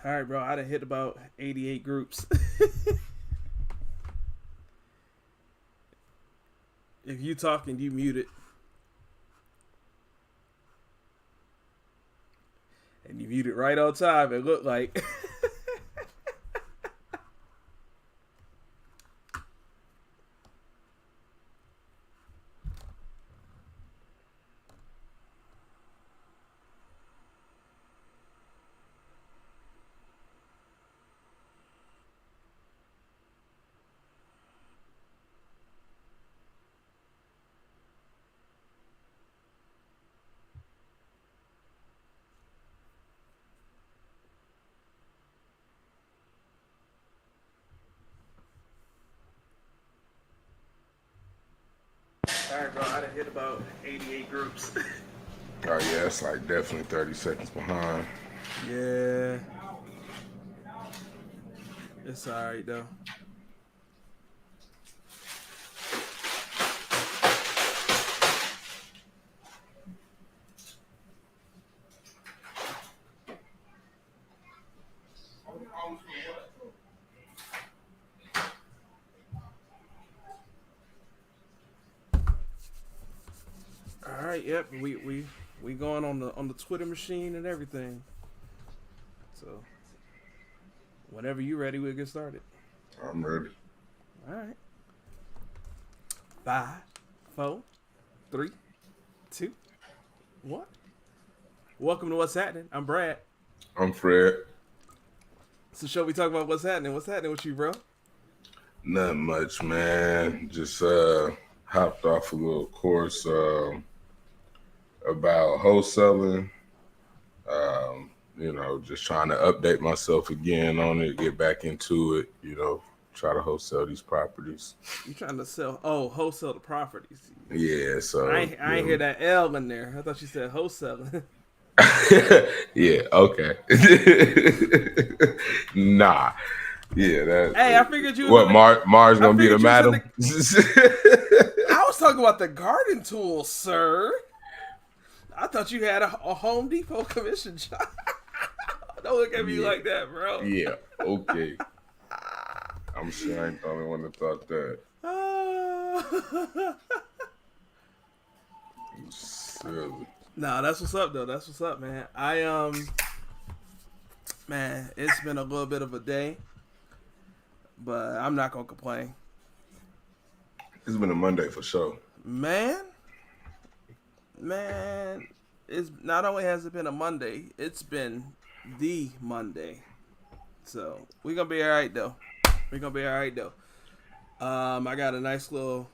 All right, bro. I done hit about 88 groups. If you talking, you mute it. And you mute it right on time. It looked like. All right, bro. I done hit about 88 groups. Oh yeah, it's like definitely 30 seconds behind. Yeah. It's all right, though. All right. Yep. We going on the Twitter machine and everything. So whenever you ready, we'll get started. I'm ready. All right. 5, 4, 3, 2, 1. Welcome to What's Happening. I'm Brad. I'm Fred. So shall we talk about what's happening? What's happening with you, bro? Nothing much, man. Just hopped off a little course about wholesaling. Just trying to update myself again on it, get back into it, try to wholesale these properties. You trying to sell? Wholesale the properties. Yeah, I so ain't, I ain't hear that L in there. I thought you said wholesaling. yeah, okay. Nah. Yeah, that. Hey, I figured you was What in the. Mars I gonna be the figured you was in madam? the. I was talking about the garden tools, sir. I thought you had a Home Depot commission job. Don't look at me Yeah, like that, bro. yeah, okay. I'm sure I ain't the only one that thought that. Silly. Nah, that's what's up though. That's what's up, man. Man, it's been a little bit of a day, but I'm not gonna complain. It's been a Monday for sure. Man, it's not only has it been a Monday, it's been the Monday. So we're gonna be all right though. We're gonna be all right though. I got a nice little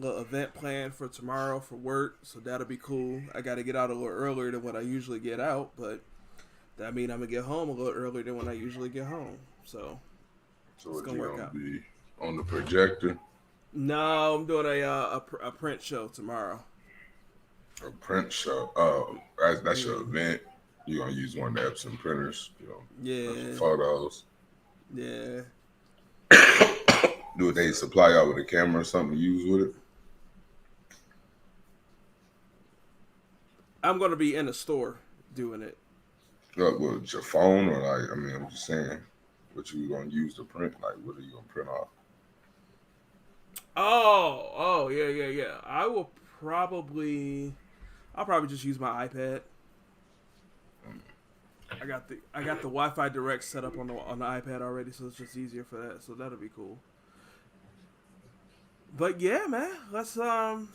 event planned for tomorrow for work, so that'll be cool. I got to get out a little earlier than what I usually get out, but that means I'm gonna get home a little earlier than when I usually get home. So So it's what gonna you work gonna out. be on the projector? No, I'm doing a print show tomorrow. A print show? Oh, that's your Mm, event. You gonna use one of the Epson printers? Print some yeah, photos. yeah. Do they So supply y'all with a camera or something to use with it? I'm gonna be in a store doing it. With your phone or like? I mean, I'm just saying, what you gonna use to print? Like, what are you gonna print off? Oh, yeah. I'll probably just use my iPad. I got the Wi-Fi Direct set up on the iPad already, so it's just easier for that. So that'll be cool. But yeah, man, Let's talk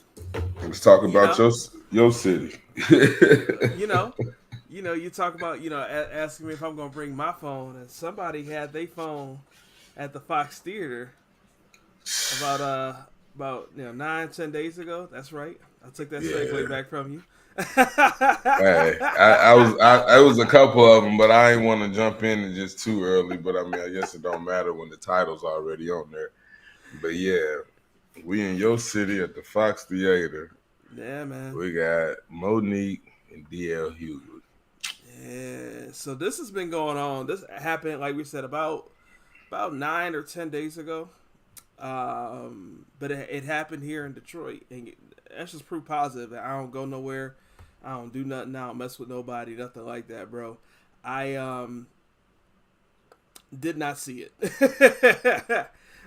you about know, your city. you know, you talk about asking me if I'm gonna bring my phone, and somebody had their phone at the Fox Theater about 9-10 days ago. That's right. I took that segue Yeah. back from you. Hey, I was a couple of them, but I ain't want to jump in and just too early. But I mean, I guess it don't matter when the title's already on there. But yeah, we in your city at the Fox Theater. Yeah, man. We got Monique and DL Hughley. Yeah. So this has been going on. This happened, like we said, about 9 or 10 days ago. But it happened here in Detroit, and that's just proof positive. I don't go nowhere. I don't do nothing. I don't mess with nobody. Nothing like that, bro. I Did not see it.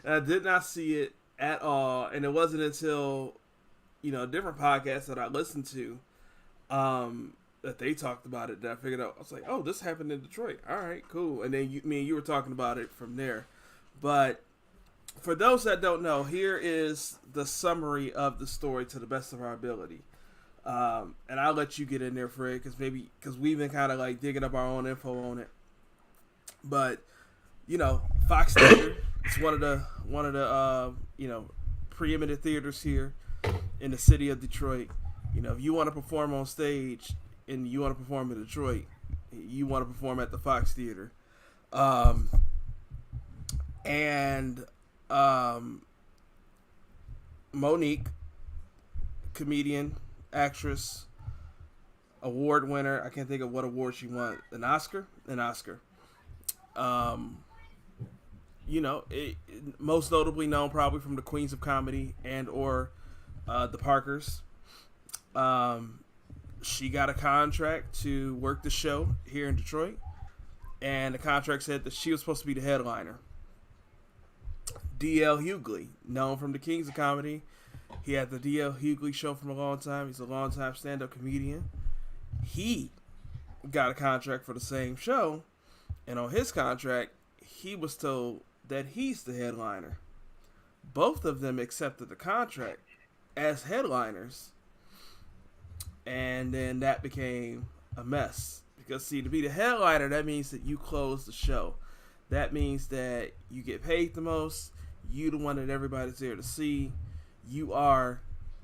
I did not see it at all, and it wasn't until a different podcast that I listened to that they talked about it that I figured out. I was like, oh, this happened in Detroit. All right, cool. And then me and you were talking about it from there. But for those that don't know, here is the summary of the story to the best of our ability. And I'll let you get in there, Fred, because we've been kind of like digging up our own info on it. But Fox Theater is one of the preeminent theaters here in the city of Detroit. If you want to perform on stage and you want to perform in Detroit, you want to perform at the Fox Theater. And Monique, comedian, actress, award winner. I can't think of what award she won. An Oscar. Most notably known probably from the Queens of Comedy and or the Parkers. She got a contract to work the show here in Detroit, and the contract said that she was supposed to be the headliner. D.L. Hughley, known from the Kings of Comedy. He had the D.L. Hughley show for a long time. He's a long-time stand-up comedian. He got a contract for the same show, and on his contract, he was told that he's the headliner. Both of them accepted the contract as headliners, and then that became a mess. Because, see, to be the headliner, that means that you close the show. That means that you get paid the most. You the one that everybody's there to see. You are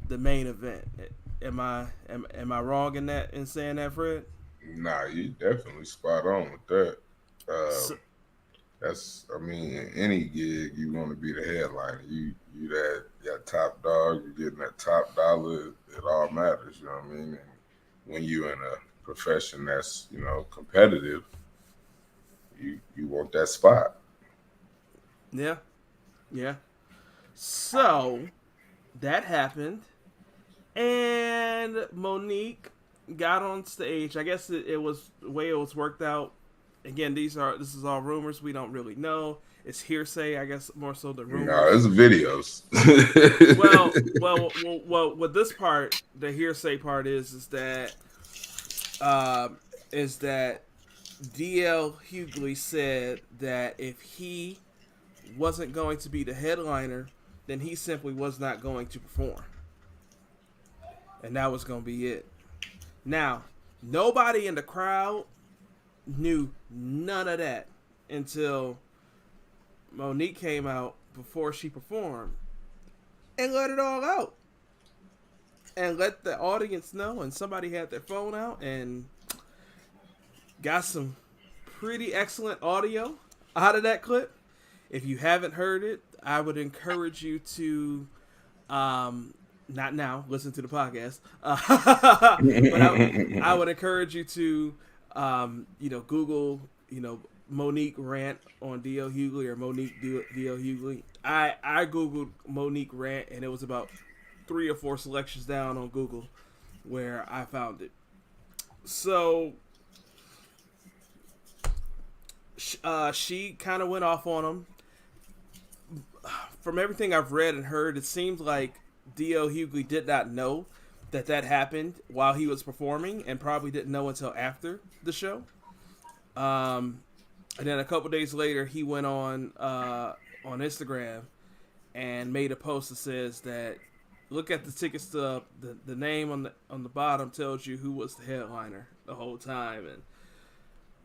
the main event. Am I wrong in saying that, Fred? Nah, you definitely spot on with that. Any gig you want to be the headliner. You that top dog. You getting that top dollar. It all matters. You know what I mean? And when you in a profession that's competitive, you want that spot. Yeah. So that happened, and Monique got on stage. I guess it was the way it was worked out. Again, this is all rumors. We don't really know. It's hearsay, I guess, more so than rumors. No, it's videos. well. With this part, the hearsay part is that D.L. Hughley said that if he wasn't going to be the headliner, then he simply was not going to perform, and that was going to be it. Now, nobody in the crowd knew none of that until Monique came out before she performed and let it all out and let the audience know, and somebody had their phone out and got some pretty excellent audio out of that clip. If you haven't heard it, I would encourage you to not now listen to the podcast, but I would encourage you to Google, Monique rant on D.L. Hughley or Monique D.L. Hughley. I Googled Monique rant, and it was about 3 or 4 selections down on Google where I found it. So she kind of went off on him. From everything I've read and heard, it seems like D.L. Hughley did not know that happened while he was performing, and probably didn't know until after the show. And then a couple days later, he went on Instagram and made a post that says that, look at the ticket stub. The name on the bottom tells you who was the headliner the whole time, and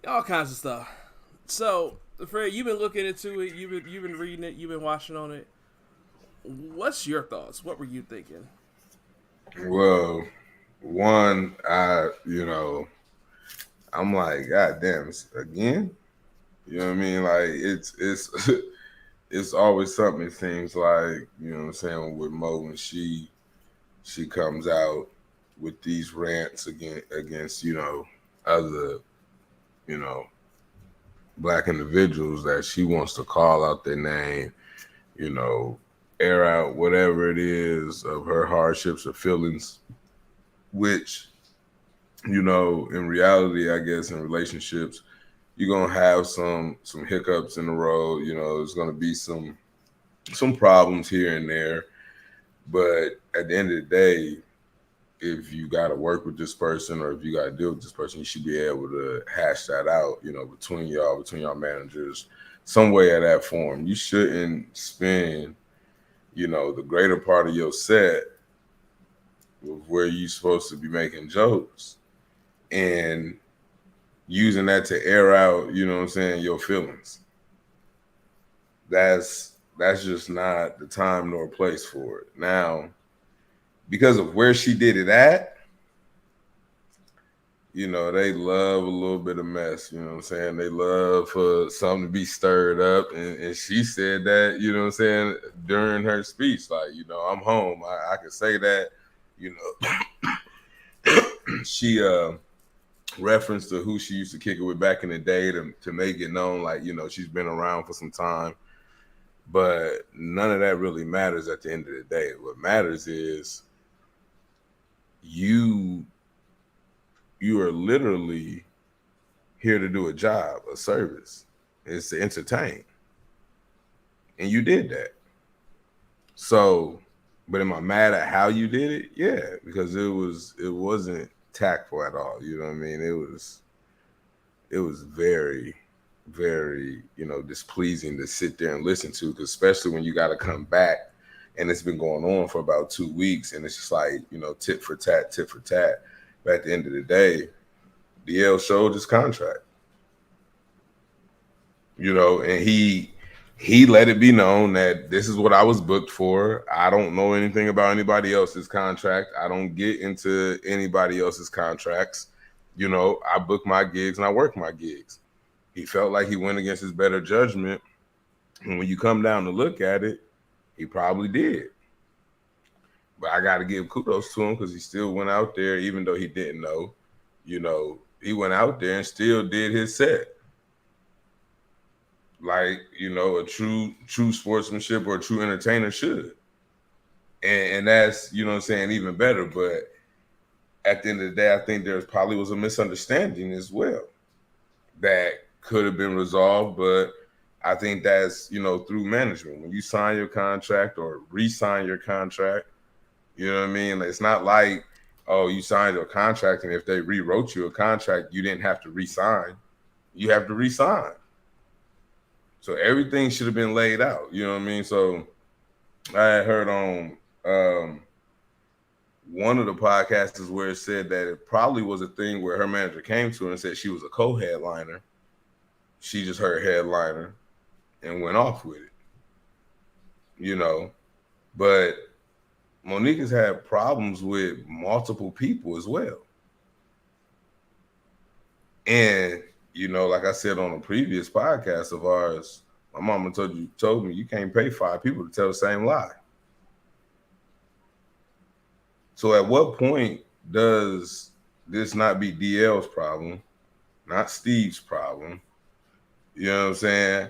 all kinds of stuff. So, Fred, you've been looking into it. You've been reading it. You've been watching on it. What's your thoughts? What were you thinking? Well, one, I'm like, God damn, again? You know what I mean? Like, it's always something, it seems like, you know what I'm saying, with Mo, when she comes out with these rants against other, Black individuals, that she wants to call out their name, air out whatever it is of her hardships or feelings, which, in reality, I guess in relationships, you're gonna have some hiccups in the road. You know, there's gonna be some problems here and there. But at the end of the day, if you got to work with this person or if you got to deal with this person, you should be able to hash that out, you know, between y'all managers, some way of that form. You shouldn't spend, you know, the greater part of your set with where you're supposed to be making jokes and using that to air out, you know what I'm saying, your feelings. That's just not the time nor place for it. Now, because of where she did it at, you know, they love a little bit of mess, you know what I'm saying? They love for something to be stirred up. And she said that, you know what I'm saying, during her speech, like, you know, I'm home. I can say that, you know. She referenced to who she used to kick it with back in the day to make it known, like, you know, she's been around for some time. But none of that really matters at the end of the day. What matters is you are literally here to do a job, a service. It's to entertain. And you did that. So, but am I mad at how you did it? Yeah, because it wasn't tactful at all. You know what I mean? It was very, very, you know, displeasing to sit there and listen to, because especially when you got to come back and it's been going on for about 2 weeks and it's just like, you know, tit for tat, tit for tat. But at the end of the day, DL showed his contract, you know, and he let it be known that this is what I was booked for. I don't know anything about anybody else's contract. I don't get into anybody else's contracts. You know, I book my gigs and I work my gigs. He felt like he went against his better judgment. And when you come down to look at it, he probably did. But I got to give kudos to him because he still went out there, even though he didn't know. You know, he went out there and still did his set. Like, you know, a true sportsmanship or a true entertainer should. And that's, you know what I'm saying, even better. But at the end of the day, I think there probably was a misunderstanding as well that could have been resolved. But I think that's, you know, through management. When you sign your contract or re-sign your contract, you know what I mean? It's not like, oh, you signed your contract and if they rewrote you a contract, you didn't have to re-sign. You have to re-sign. So everything should have been laid out. You know what I mean? So I had heard on one of the podcasts where it said that it probably was a thing where her manager came to her and said she was a co-headliner. She just heard headliner and went off with it. You know, but Monique has had problems with multiple people as well. And, you know, like I said on a previous podcast of ours, my mama told me you can't pay 5 people to tell the same lie. So at what point does this not be DL's problem, not Steve's problem? You know what I'm saying?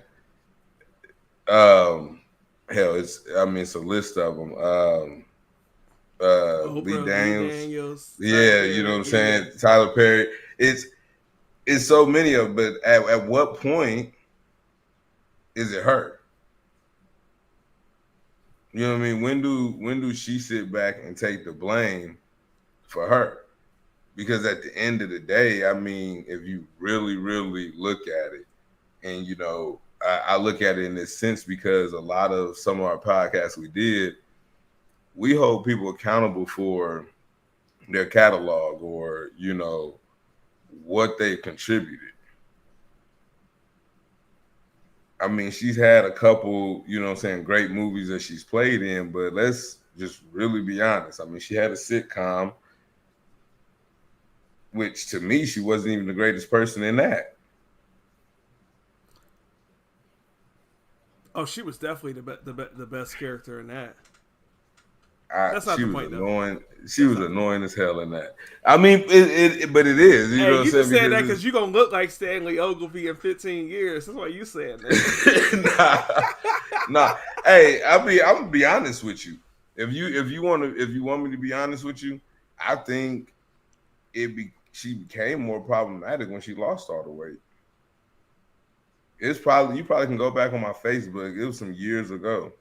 Hell, it's a list of them. Lee Daniels. Yeah, you know what I'm saying? Yeah. Tyler Perry. It's so many of them, but at what point is it her? You know what I mean? When do she sit back and take the blame for her? Because at the end of the day, I mean, if you really, really look at it, and you know, I look at it in this sense because a lot of some of our podcasts we hold people accountable for their catalog or, you know, what they contributed. I mean, she's had a couple, you know what I'm saying, great movies that she's played in, but let's just really be honest. I mean, she had a sitcom, which to me, she wasn't even the greatest person in that. Oh, she was definitely the best character in that. That's not the point, though. She was annoying as hell in that. I mean, but it is. You know what I'm saying? You saying that because you're going to look like Stanley Ogilvy in 15 years. That's why you saying that. nah. Hey, I'm gonna be honest with you. If you want me to be honest with you, I think she became more problematic when she lost all the weight. it's probably you probably can go back on my Facebook. It was some years ago,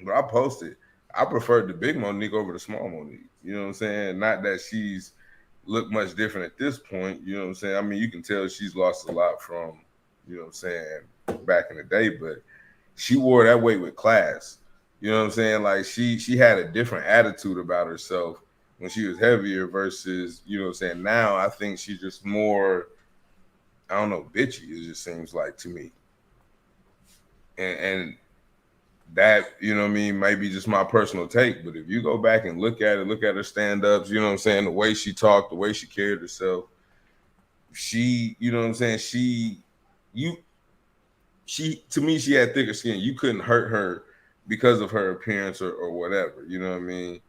but I posted. I preferred the big Monique over the small Monique. You know what I'm saying? Not that she's looked much different at this point. You know what I'm saying? I mean, you can tell she's lost a lot from, you know what I'm saying, back in the day, but she wore that weight with class. You know what I'm saying? Like she had a different attitude about herself when she was heavier versus, you know what I'm saying, now I think she's just more, I don't know, bitchy, it just seems like to me. And that, you know what I mean, might be just my personal take. But if you go back and look at it, look at her stand-ups, you know what I'm saying, the way she talked, the way she carried herself, she, you know what I'm saying, you she to me, she had thicker skin. You couldn't hurt her because of her appearance or whatever. You know what I mean?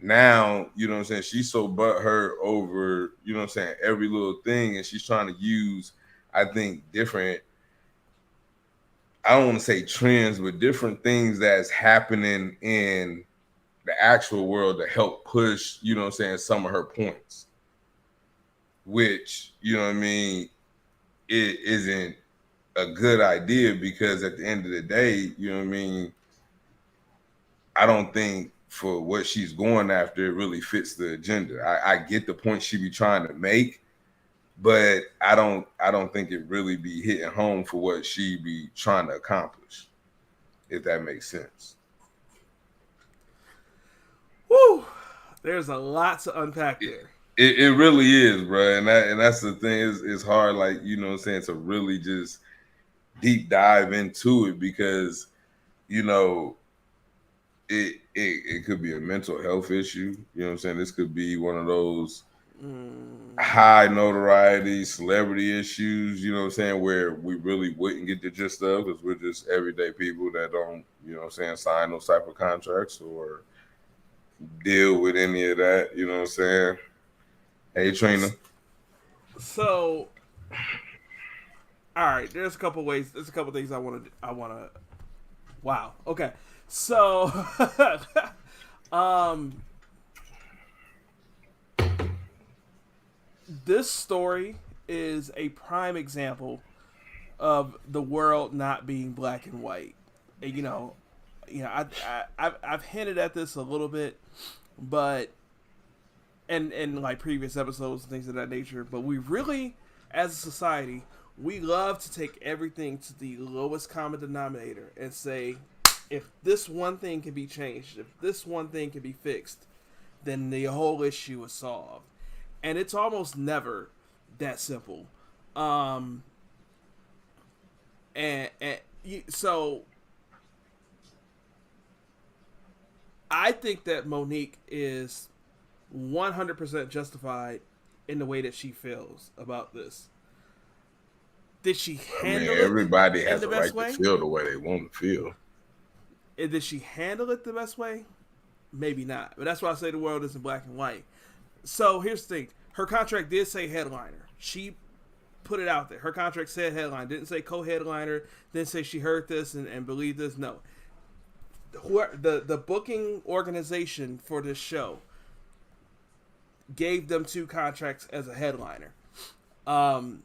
Now, you know what I'm saying, she's so butthurt over, you know what I'm saying, every little thing, and she's trying to use, I think, different, I don't want to say trends, but different things that's happening in the actual world to help push, you know what I'm saying, some of her points. Which, you know what I mean, it isn't a good idea because at the end of the day, you know what I mean, I don't think for what she's going after it really fits the agenda. I get the point she be trying to make, but I don't think it really be hitting home for what she be trying to accomplish, if that makes sense. Woo! There's a lot to unpack there. It really is, bro, and that's the thing. It's hard, like, you know what I'm saying, to really just deep dive into it because, you know, it could be a mental health issue. You know what I'm saying? This could be one of those high notoriety celebrity issues, you know what I'm saying, where we really wouldn't get the gist of because we're just everyday people that don't, you know what I'm saying, sign those type of contracts or deal with any of that, you know what I'm saying? Hey, Trina. So, all right, there's a couple ways. There's a couple things I want to. Wow. Okay. So, this story is a prime example of the world not being black and white. And, I've hinted at this a little bit, but and like previous episodes and things of that nature. But we really, as a society, we love to take everything to the lowest common denominator and say, if this one thing can be changed, if this one thing can be fixed, then the whole issue is solved. And it's almost never that simple. So I think that Monique is 100% justified in the way that she feels about this. Did she handle everybody it has in a the right best way? to feel the way they want to feel. And did she handle it the best way? Maybe not. But that's why I say the world isn't black and white. So here's the thing. Her contract did say headliner. She put it out there. Her contract said headliner. Didn't say co-headliner. Didn't say she heard this and believed this. No. The booking organization for this show gave them 2 contracts as a headliner. And,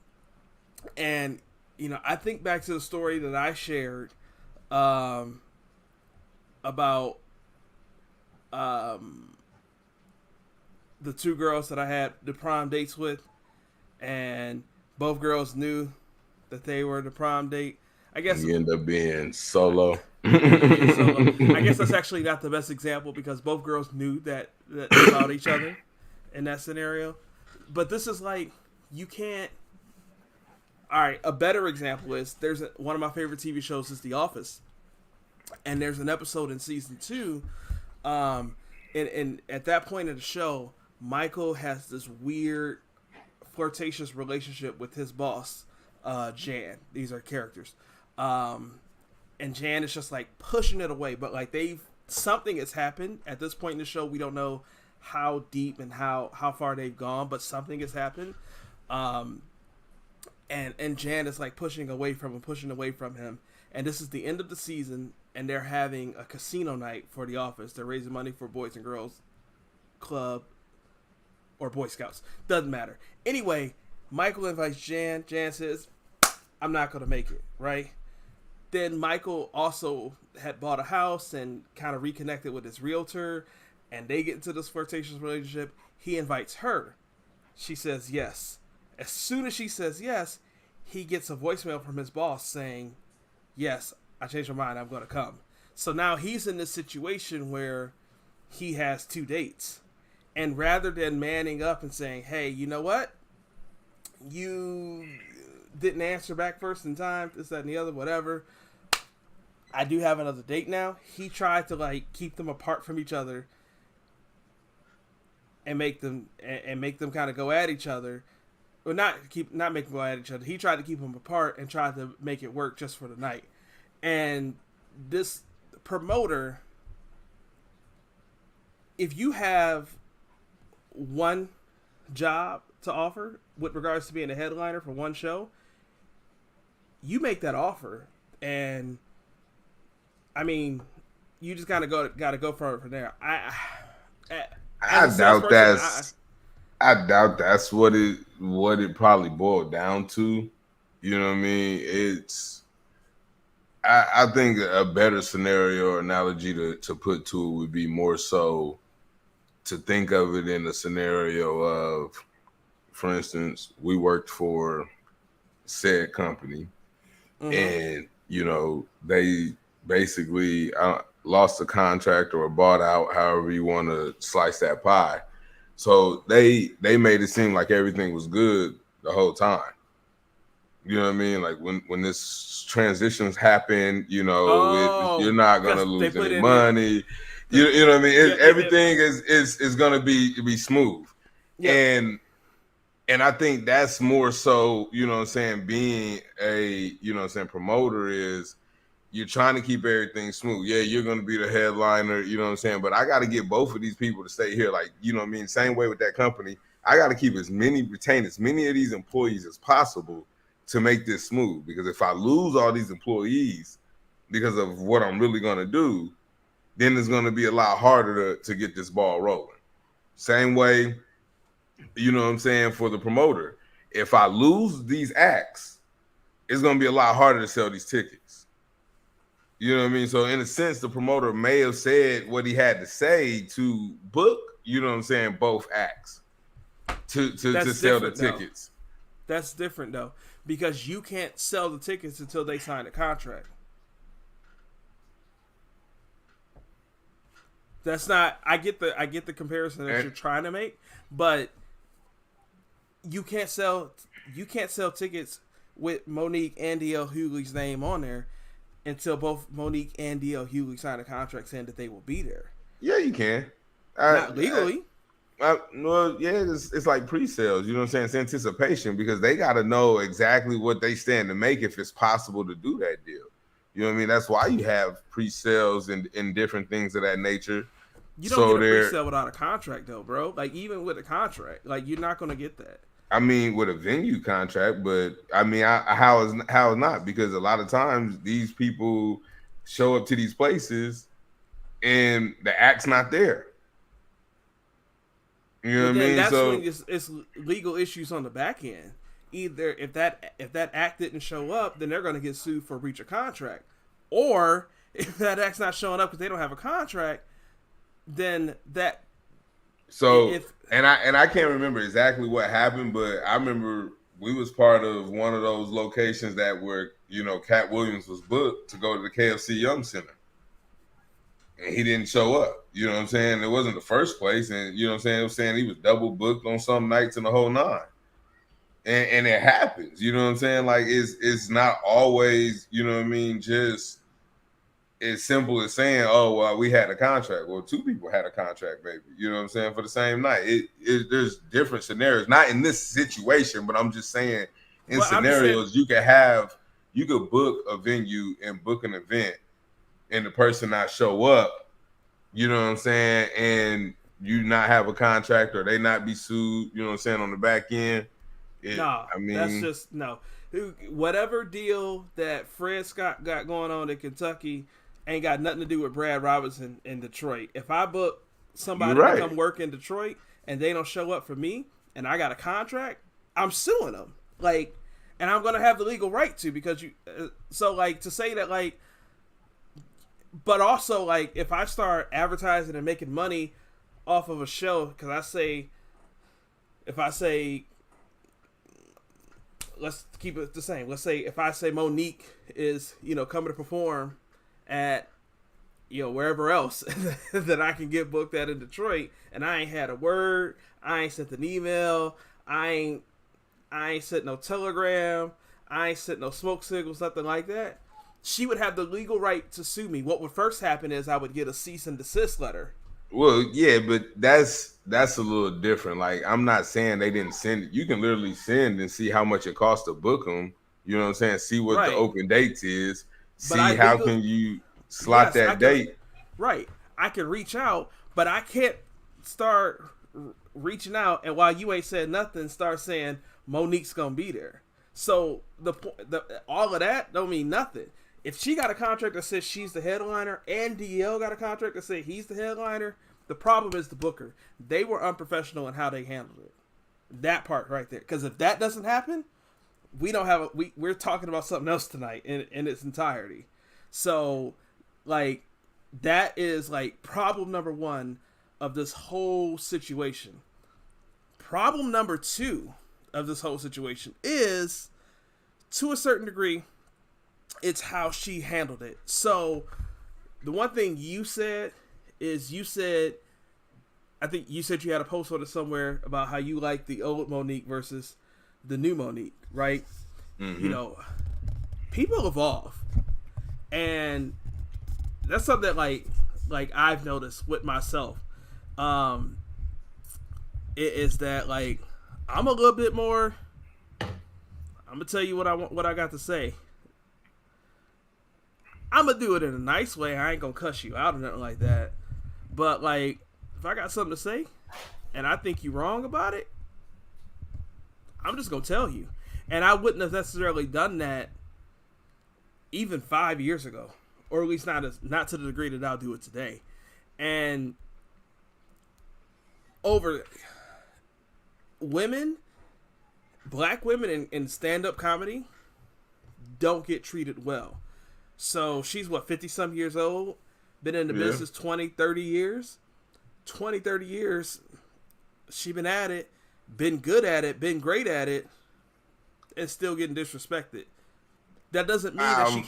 I think back to the story that I shared about the 2 girls that I had the prom dates with, and both girls knew that they were the prom date. I guess you end up being solo. I guess that's actually not the best example because both girls knew that about each other in that scenario. But this is like, you can't. All right, a better example is one of my favorite TV shows is The Office, and there's an episode in season 2, and at that point of the show, Michael has this weird flirtatious relationship with his boss, Jan. These are characters, and Jan is just like pushing it away, but like something has happened at this point in the show. We don't know how deep and how far they've gone, but something has happened. And Jan is like pushing away from him. And this is the end of the season, and they're having a casino night for the office. They're raising money for Boys and Girls Club or Boy Scouts. Doesn't matter. Anyway, Michael invites Jan. Jan says, I'm not going to make it, right? Then Michael also had bought a house and kind of reconnected with his realtor, and they get into this flirtatious relationship. He invites her. She says yes. As soon as she says yes, he gets a voicemail from his boss saying, yes, I changed my mind, I'm going to come. So now he's in this situation where he has 2 dates. And rather than manning up and saying, hey, you know what? You didn't answer back first in time, this, that, and the other, whatever. I do have another date now. He tried to like keep them apart from each other and make them kind of go at each other. Or not make them go at each other. He tried to keep them apart and tried to make it work just for the night. And this promoter, if you have one job to offer with regards to being a headliner for one show, you make that offer, and I mean, you just gotta go from there. I doubt that's what it probably boiled down to. You know what I mean? I think a better scenario or analogy to put to it would be more so to think of it in a scenario of, for instance, we worked for said company, and they basically lost a contract or bought out, however you want to slice that pie. So they made it seem like everything was good the whole time. You know what I mean? Like when this transitions happen, you're not gonna lose any money. You know what I mean? Everything is gonna be smooth. Yep. And I think that's more so, being a, promoter is you're trying to keep everything smooth. Yeah, you're going to be the headliner, but I got to get both of these people to stay here. Like, same way with that company. I got to retain as many of these employees as possible to make this smooth. Because if I lose all these employees because of what I'm really going to do, then it's going to be a lot harder to get this ball rolling. Same way, for the promoter. If I lose these acts, it's going to be a lot harder to sell these tickets. You know what I mean? So in a sense, the promoter may have said what he had to say to book, both acts to sell the tickets. That's different though, because you can't sell the tickets until they sign a contract. That's not. I get the comparison that you're trying to make, but you can't sell tickets with Monique and DL Hughley's name on there until both Monique and DL Hughley sign a contract saying that they will be there. Yeah, you can. Not legally. It's like pre-sales. You know what I'm saying? It's anticipation, because they got to know exactly what they stand to make if it's possible to do that deal. You know what I mean? That's why you have pre-sales and different things of that nature. You don't get a pre-sale without a contract, though, bro. Like, even with a contract, like, you're not going to get that. I mean, with a venue contract, but I mean, how is not? Because a lot of times these people show up to these places and the act's not there. You know what I mean? That's when it's legal issues on the back end. Either if that act didn't show up, then they're going to get sued for breach of contract, or if that act's not showing up because they don't have a contract, then that. So I can't remember exactly what happened, but I remember we was part of one of those locations that were, Cat Williams was booked to go to the KFC Young Center, and he didn't show up. You know what I'm saying? It wasn't the first place, and you know what I'm saying? It was saying he was double booked on some nights and the whole nine. And it happens, you know what I'm saying? Like it's not always, you know what I mean, just as simple as saying, oh, well, we had a contract. Well, two people had a contract, maybe, you know what I'm saying, for the same night. There's different scenarios, not in this situation, but I'm just saying scenarios you could book a venue and book an event and the person not show up, you know what I'm saying, and you not have a contract or they not be sued, you know what I'm saying, on the back end. That's just no. Whatever deal that Fred Scott got going on in Kentucky ain't got nothing to do with Brad Robinson in Detroit. If I book somebody to come work in Detroit and they don't show up for me and I got a contract, I'm suing them. Like, and I'm gonna have the legal right to because you. So like to say that like, but also like if I start advertising and making money off of a show, because if I say, let's keep it the same. Let's say if I say Monique is coming to perform at wherever else that I can get booked at in Detroit, and I ain't had a word, I ain't sent an email, I ain't sent no telegram, I ain't sent no smoke signals, nothing like that. She would have the legal right to sue me. What would first happen is I would get a cease and desist letter. Well, yeah, but that's a little different. Like, I'm not saying they didn't send it. You can literally send and see how much it costs to book them. You know what I'm saying? See what the Right. open dates is. But I See how can you slot yes, I that can, date. right. I can reach out, but I can't start reaching out and while you ain't said nothing, start saying Monique's gonna be there. So the all of that don't mean nothing. If she got a contract that says she's the headliner and DL got a contract that says he's the headliner, the problem is the booker. They were unprofessional in how they handled it. That part right there. Because if that doesn't happen, we don't have we're talking about something else tonight in its entirety. So like that is like problem number one of this whole situation. Problem number two of this whole situation is, to a certain degree, it's how she handled it. So the one thing you said is I think you said you had a post on it somewhere about how you like the old Monique versus the new Monique, right? Mm-hmm. People evolve, and that's something that like I've noticed with myself. It is that like I'm a little bit more. I'm gonna tell you what I got to say. I'm gonna do it in a nice way. I ain't gonna cuss you out or nothing like that. But like, if I got something to say, and I think you're wrong about it, I'm just gonna tell you. And I wouldn't have necessarily done that even 5 years ago, or at least not to the degree that I'll do it today. And over women, black women in stand-up comedy don't get treated well. So she's 50 some years old, been in the business 20, 30 years. 20, 30 years, she been at it, been good at it, been great at it, and still getting disrespected. That doesn't mean that she...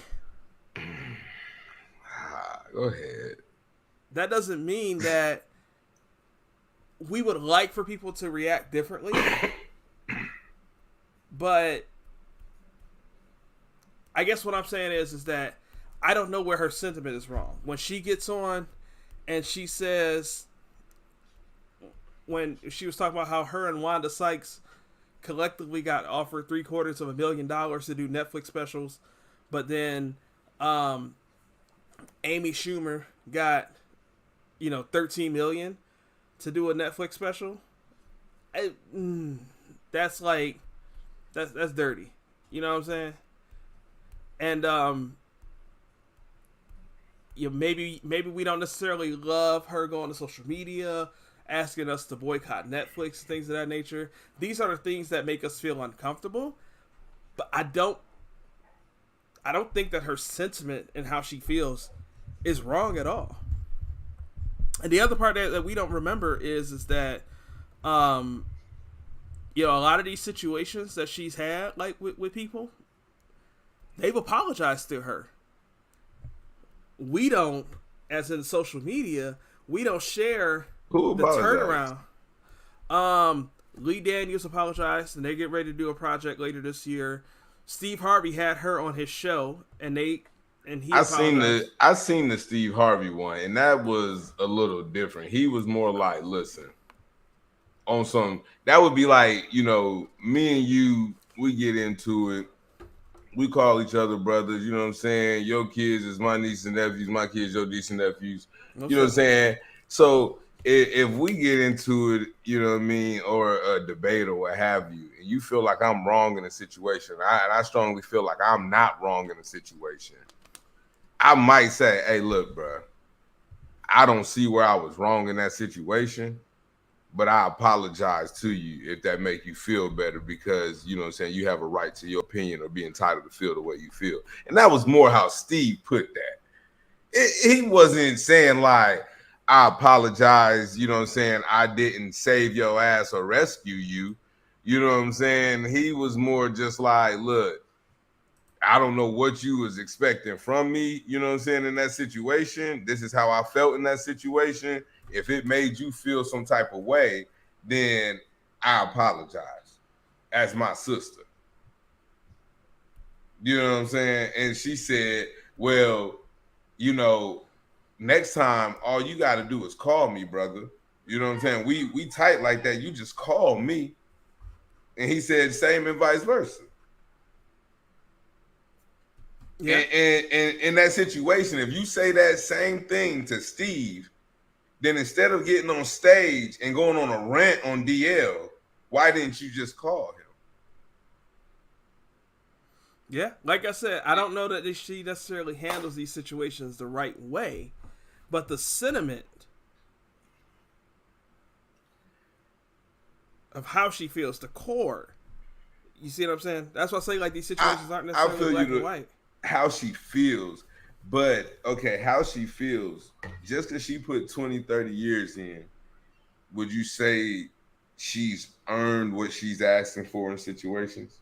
Go ahead. That doesn't mean that we would like for people to react differently. But I guess what I'm saying is that I don't know where her sentiment is wrong. When she gets on and she says, when she was talking about how her and Wanda Sykes collectively got offered $750,000 to do Netflix specials, but then Amy Schumer got $13 million to do a Netflix special. That's dirty. You know what I'm saying? And maybe we don't necessarily love her going to social media, asking us to boycott Netflix, things of that nature. These are the things that make us feel uncomfortable. But I don't think that her sentiment and how she feels is wrong at all. And the other part that we don't remember is that a lot of these situations that she's had, like with people, they've apologized to her. We don't, as in social media, we don't share the turnaround. Lee Daniels apologized, and they get ready to do a project later this year. Steve Harvey had her on his show, and he apologized. I seen the Steve Harvey one, and that was a little different. He was more like, listen, on some, that would be like, me and you, we get into it. We call each other brothers, you know what I'm saying? Your kids is my nieces and nephews, my kids, your nieces and nephews. You know what I'm saying? So if we get into it, you know what I mean, or a debate or what have you, and you feel like I'm wrong in a situation, and I strongly feel like I'm not wrong in a situation, I might say, hey, look, bro, I don't see where I was wrong in that situation, but I apologize to you if that make you feel better because, you know what I'm saying, you have a right to your opinion or be entitled to feel the way you feel. And that was more how Steve put that. He wasn't saying like, I apologize, you know what I'm saying, I didn't save your ass or rescue you. You know what I'm saying? He was more just like, look, I don't know what you was expecting from me, you know what I'm saying, in that situation. This is how I felt in that situation. If it made you feel some type of way, then I apologize as my sister. You know what I'm saying? And she said, well, you know, next time all you got to do is call me, brother. You know what I'm saying? We tight like that. You just call me. And he said same and vice versa. Yeah. And in that situation, if you say that same thing to Steve, then instead of getting on stage and going on a rant on DL, why didn't you just call him? Yeah, like I said, I don't know that she necessarily handles these situations the right way, but the sentiment of how she feels, the core, you see what I'm saying? That's why I say like these situations aren't necessarily black and white. How she feels, but okay, how she feels, just because she put 20, 30 years in, would you say she's earned what she's asking for in situations?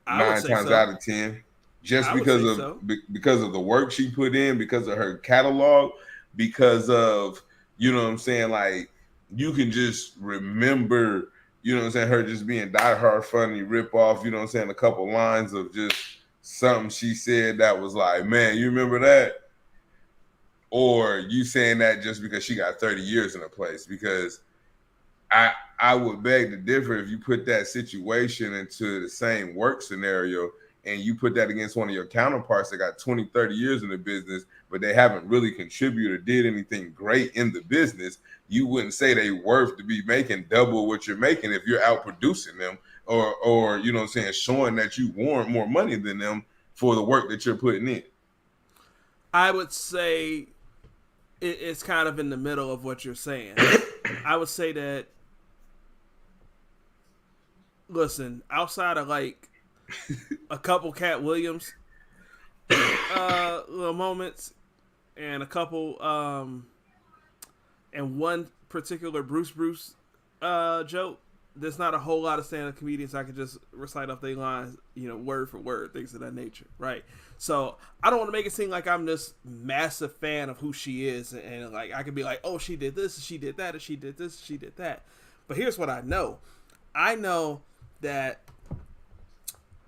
I would 9 say times so. out of 10, just I would say so. because of the work she put in, because of her catalog, because of, you know what I'm saying, like you can just remember, you know what I'm saying, her just being diehard funny rip off, you know what I'm saying, a couple lines of just something she said that was like, man, you remember that? Or you saying that just because she got 30 years in a place? Because I would beg to differ if you put that situation into the same work scenario and you put that against one of your counterparts that got 20, 30 years in the business, but they haven't really contributed or did anything great in the business. You wouldn't say they worth to be making double what you're making if you're out producing them or you know what I'm saying, showing that you warrant more money than them for the work that you're putting in. I would say it's kind of in the middle of what you're saying. I would say that, listen, outside of like a couple Cat Williams little moments and a couple and one particular Bruce joke, there's not a whole lot of stand-up comedians I could just recite off their lines, you know, word for word, things of that nature, right? So I don't want to make it seem like I'm this massive fan of who she is, and like I could be like, oh, she did this, and she did that, and she did this, and she did that. But here's what I know. I know that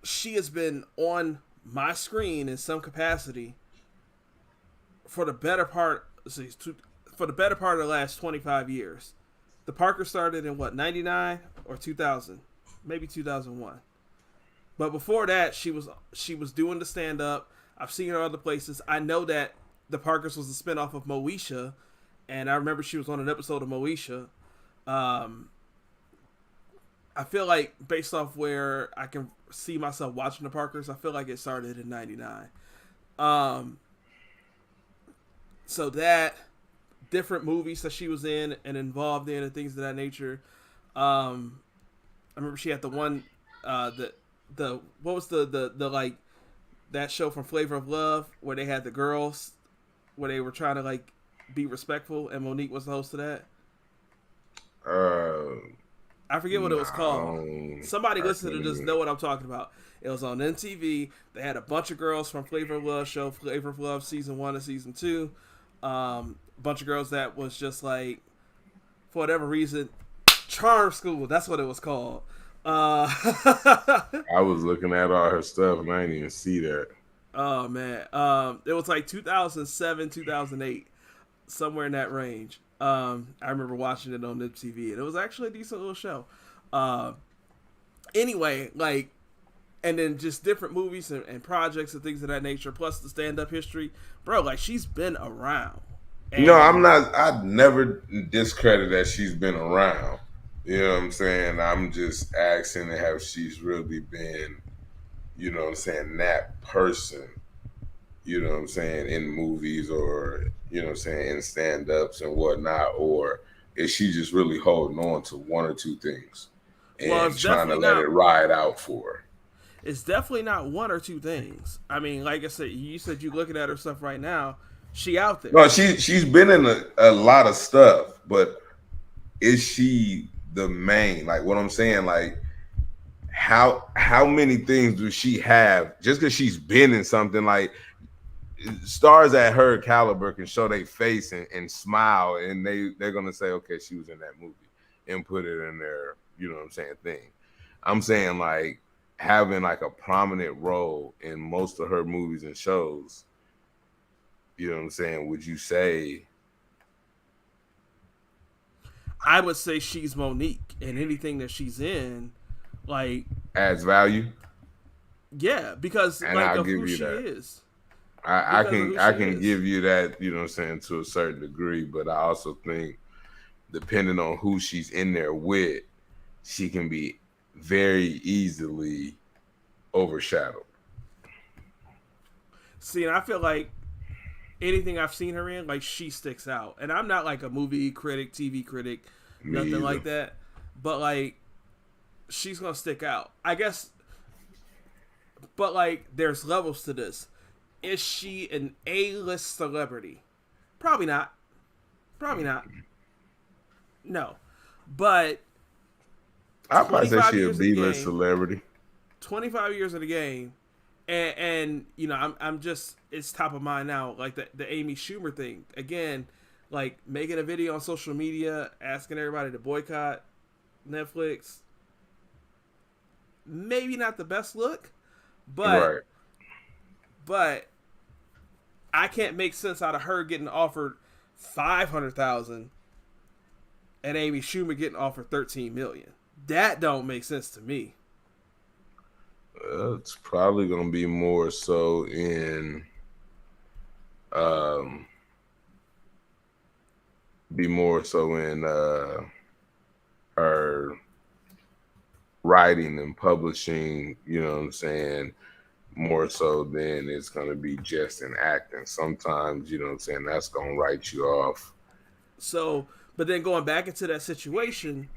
she has been on my screen in some capacity for the better part of the last 25 years. The Parker started in what, 99 or 2000, maybe 2001. But before that, she was doing the stand up. I've seen her other places. I know that the Parkers was a spinoff of Moesha, and I remember she was on an episode of Moesha. I feel like based off where I can see myself watching the Parkers, I feel like it started in '99. So that different movies that she was in and involved in and things of that nature. I remember she had the one, the what was the like that show from Flavor of Love where they had the girls where they were trying to like be respectful and Monique was the host of that. I forget what it was called. Somebody listening to this know what I'm talking about. It was on MTV. They had a bunch of girls from Flavor of Love show, Flavor of Love season 1 and season 2. A bunch of girls that was just like, for whatever reason, Charm School. That's what it was called. I was looking at all her stuff and I didn't even see that. Oh man, it was like 2007, 2008, somewhere in that range. I remember watching it on MTV, and it was actually a decent little show. Anyway, like, and then just different movies and projects and things of that nature, plus the stand-up history, bro. Like, she's been around. And no, I'm not. I'd never discredit that she's been around. You know what I'm saying? I'm just asking to have she's really been, you know what I'm saying, that person, you know what I'm saying, in movies or, you know what I'm saying, in stand-ups and whatnot, or is she just really holding on to one or two things Well, and trying to let it ride out for her? it's definitely not one or two things. I mean, like I said, you said you looking at her stuff right now. She out there. No, she's been in a lot of stuff, but is she the main? Like what I'm saying, like how many things does she have just because she's been in something? Like stars at her caliber can show their face and smile, and they're gonna say, okay, she was in that movie, and put it in their, you know what I'm saying, thing. I'm saying like having like a prominent role in most of her movies and shows. You know what I'm saying? Would you say? I would say she's Monique, and anything that she's in, like, Adds value? yeah, because And like I'll of give who you she that. is. I Because of can who I she can is. give you that, you know what I'm saying, to a certain degree, but I also think depending on who she's in there with, she can be very easily overshadowed. See, and I feel like anything I've seen her in, like she sticks out. And I'm not like a movie critic, TV critic, Me nothing either. like that. But like she's gonna stick out. I guess but like there's levels to this. Is she an A-list celebrity? Probably not. Probably not. No. But I'd probably say 25 she a years in the B-list game, celebrity. 25 years in the game, and you know, I'm just it's top of mind now. Like the Amy Schumer thing again, like making a video on social media asking everybody to boycott Netflix. Maybe not the best look, but Right. but I can't make sense out of her getting offered 500,000 and Amy Schumer getting offered 13 million. That don't make sense to me. It's probably gonna be more so um in her writing and publishing, you know what I'm saying, more so than it's gonna be just in acting. Sometimes, you know what I'm saying, that's gonna write you off. So, but then going back into that situation,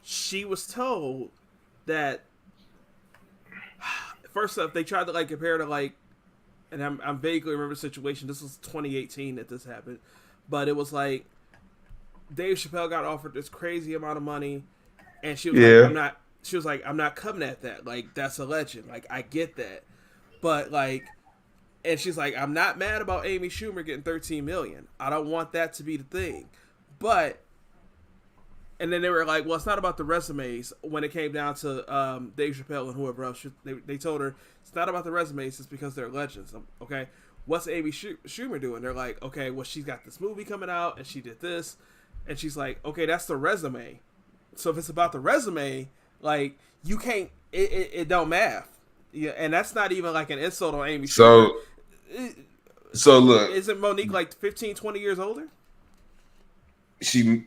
she was told that first off they tried to like compare to like, and I'm vaguely remember the situation. This was 2018 that this happened, but it was like Dave Chappelle got offered this crazy amount of money, and she was like, Yeah. I'm not. She was like, I'm not coming at that. Like that's a legend. Like I get that, but like, and she's like, I'm not mad about Amy Schumer getting 13 million. I don't want that to be the thing, but and then they were like, well, it's not about the resumes when it came down to Dave Chappelle and whoever else. They told her it's not about the resumes, it's because they're legends. Okay, what's Amy Schumer doing? They're like, okay, well, she's got this movie coming out and she did this. And she's like, okay, that's the resume. So if it's about the resume, like, you can't, it don't math. Yeah, and that's not even like an insult on Amy Schumer. So so look, Isn't Monique like 15, 20 years older? even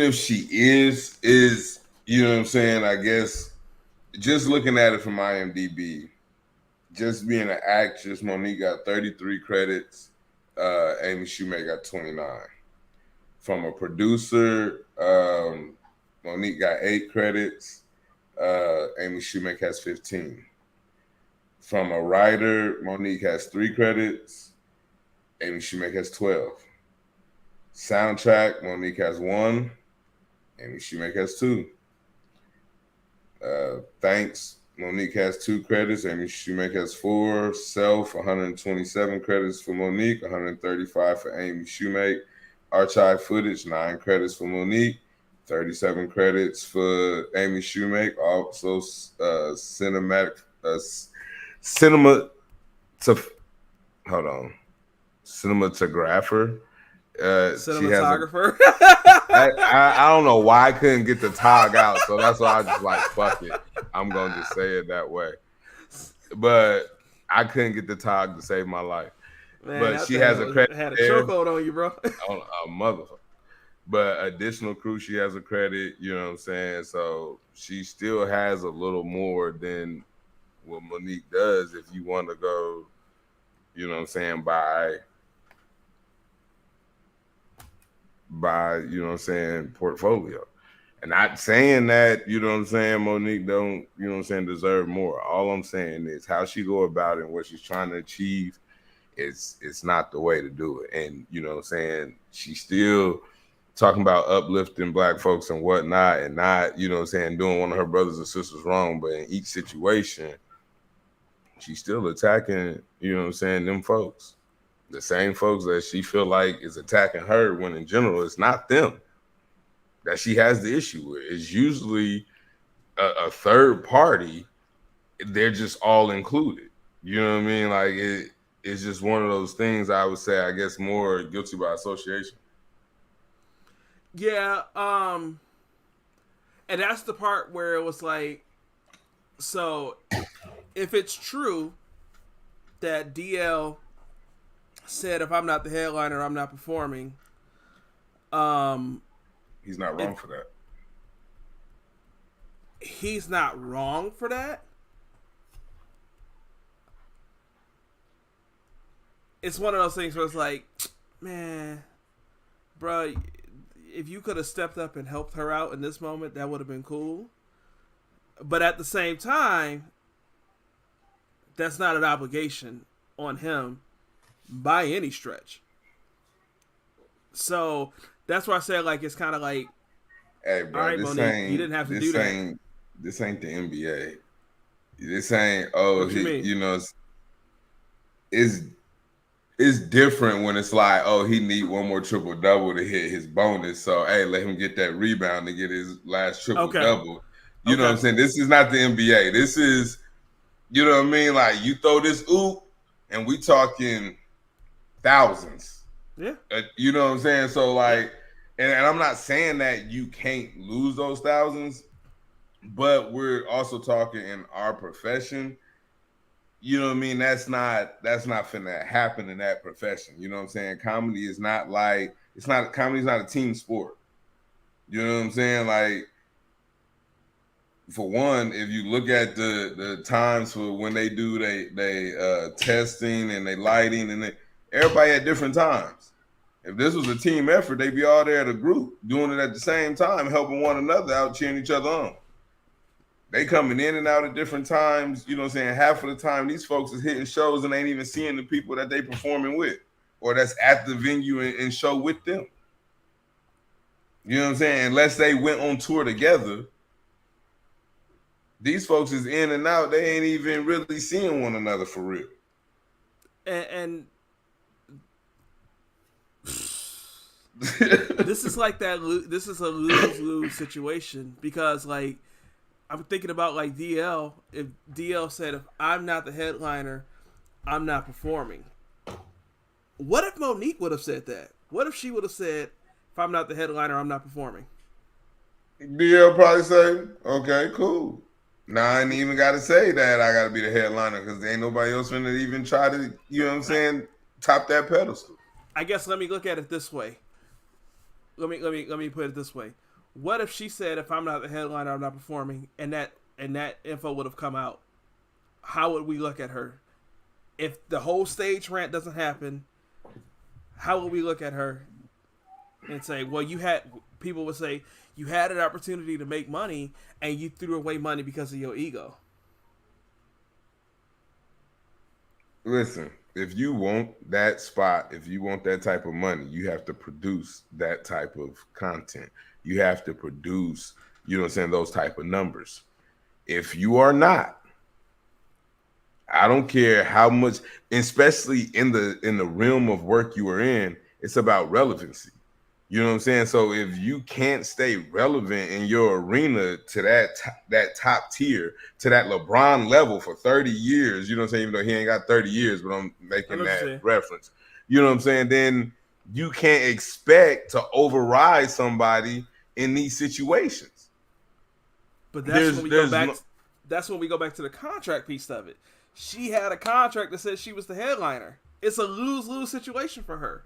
if she is, you know what I'm saying, I guess just looking at it from IMDb, just being an actress, Monique got 33 credits. Amy Schumer got 29. From a producer, Monique got 8 credits. Amy Schumer has 15. From a writer, Monique has 3 credits. Amy Schumer has 12. Soundtrack, Monique has 1. Amy Schumer has 2. Thanks, Monique has 2 credits. Amy Schumer has 4. Self, 127 credits for Monique, 135 for Amy Schumer. Archive footage, 9 credits for Monique, 37 credits for Amy Schumer. Also, cinematic, cinema, to, hold on, cinematographer. She has a. Cinematographer. I don't know why I couldn't get the tog out, so that's why I just like fuck it. I'm gonna just say it that way. But I couldn't get the tog to save my life. Man, But that she thing has a credit had a there chokehold on you, bro. on a motherfucker. But additional crew, she has a credit, you know what I'm saying? So she still has a little more than what Monique does if you want to go, you know what I'm saying, by by, you know what I'm saying, portfolio. And not saying that, you know what I'm saying, Monique don't, you know what I'm saying, deserve more. All I'm saying is how she go about it and what she's trying to achieve it's not the way to do it. And, you know what I'm saying, she's still talking about uplifting black folks and whatnot and not, you know what I'm saying, doing one of her brothers and sisters wrong. But in each situation, she's still attacking, you know what I'm saying, them folks. The same folks that she feel like is attacking her when in general it's not them that she has the issue with. It's usually a third party. They're just all included. You know what I mean? Like it's just one of those things. I would say, I guess, more guilty by association. Yeah, and that's the part where it was like, so if it's true that DL said if I'm not the headliner, I'm not performing. He's not wrong for that. He's not wrong for that. It's one of those things where it's like, man, bro, if you could have stepped up and helped her out in this moment, that would have been cool. But at the same time, that's not an obligation on him by any stretch. So that's why I said, like, it's kind of like, hey, bro, all right, Monique, you didn't have to do that. This ain't the NBA. This ain't, oh, what you mean? You know, it's different when it's like, oh, he need one more triple double to hit his bonus. So hey, let him get that rebound to get his last triple double. You know what I'm saying? This is not the NBA. This is, you know what I mean? Like you throw this oop, and we talking thousands. Yeah. You know what I'm saying? So like, and I'm not saying that you can't lose those thousands, but we're also talking in our profession. You know what I mean? That's not finna happen in that profession. You know what I'm saying? Comedy is not like, comedy's not a team sport. You know what I'm saying? Like, for one, if you look at the times for when they do they testing and they lighting and everybody at different times. If this was a team effort, they'd be all there at a group doing it at the same time, helping one another out, cheering each other on. They coming in and out at different times, you know what I'm saying? Half of the time, these folks is hitting shows and ain't even seeing the people that they performing with or that's at the venue and show with them. You know what I'm saying? Unless they went on tour together, these folks is in and out. They ain't even really seeing one another for real. And this is like that. This is a lose-lose situation because, like, I'm thinking about like DL. If DL said, "If I'm not the headliner, I'm not performing." What if Monique would have said that? What if she would have said, "If I'm not the headliner, I'm not performing"? DL probably say, "Okay, cool." Now I ain't even got to say that I got to be the headliner because there ain't nobody else finna even try to, you know what I'm saying, top that pedestal. I guess let me look at it this way. Let me put it this way. What if she said, "If I'm not the headliner, I'm not performing," and that info would have come out? How would we look at her? If the whole stage rant doesn't happen, how would we look at her and say, "Well, people would say you had an opportunity to make money and you threw away money because of your ego"? Listen, if you want that spot, if you want that type of money, you have to produce that type of content. You have to produce, you know what I'm saying, those type of numbers. If you are not, I don't care how much, especially in the realm of work you are in, it's about relevancy. You know what I'm saying? So if you can't stay relevant in your arena to that top tier, to that LeBron level for 30 years, you know what I'm saying? Even though he ain't got 30 years, but I'm making that reference. You know what I'm saying? Then you can't expect to override somebody in these situations. But that's when we go back. That's when we go back to the contract piece of it. She had a contract that said she was the headliner. It's a lose-lose situation for her.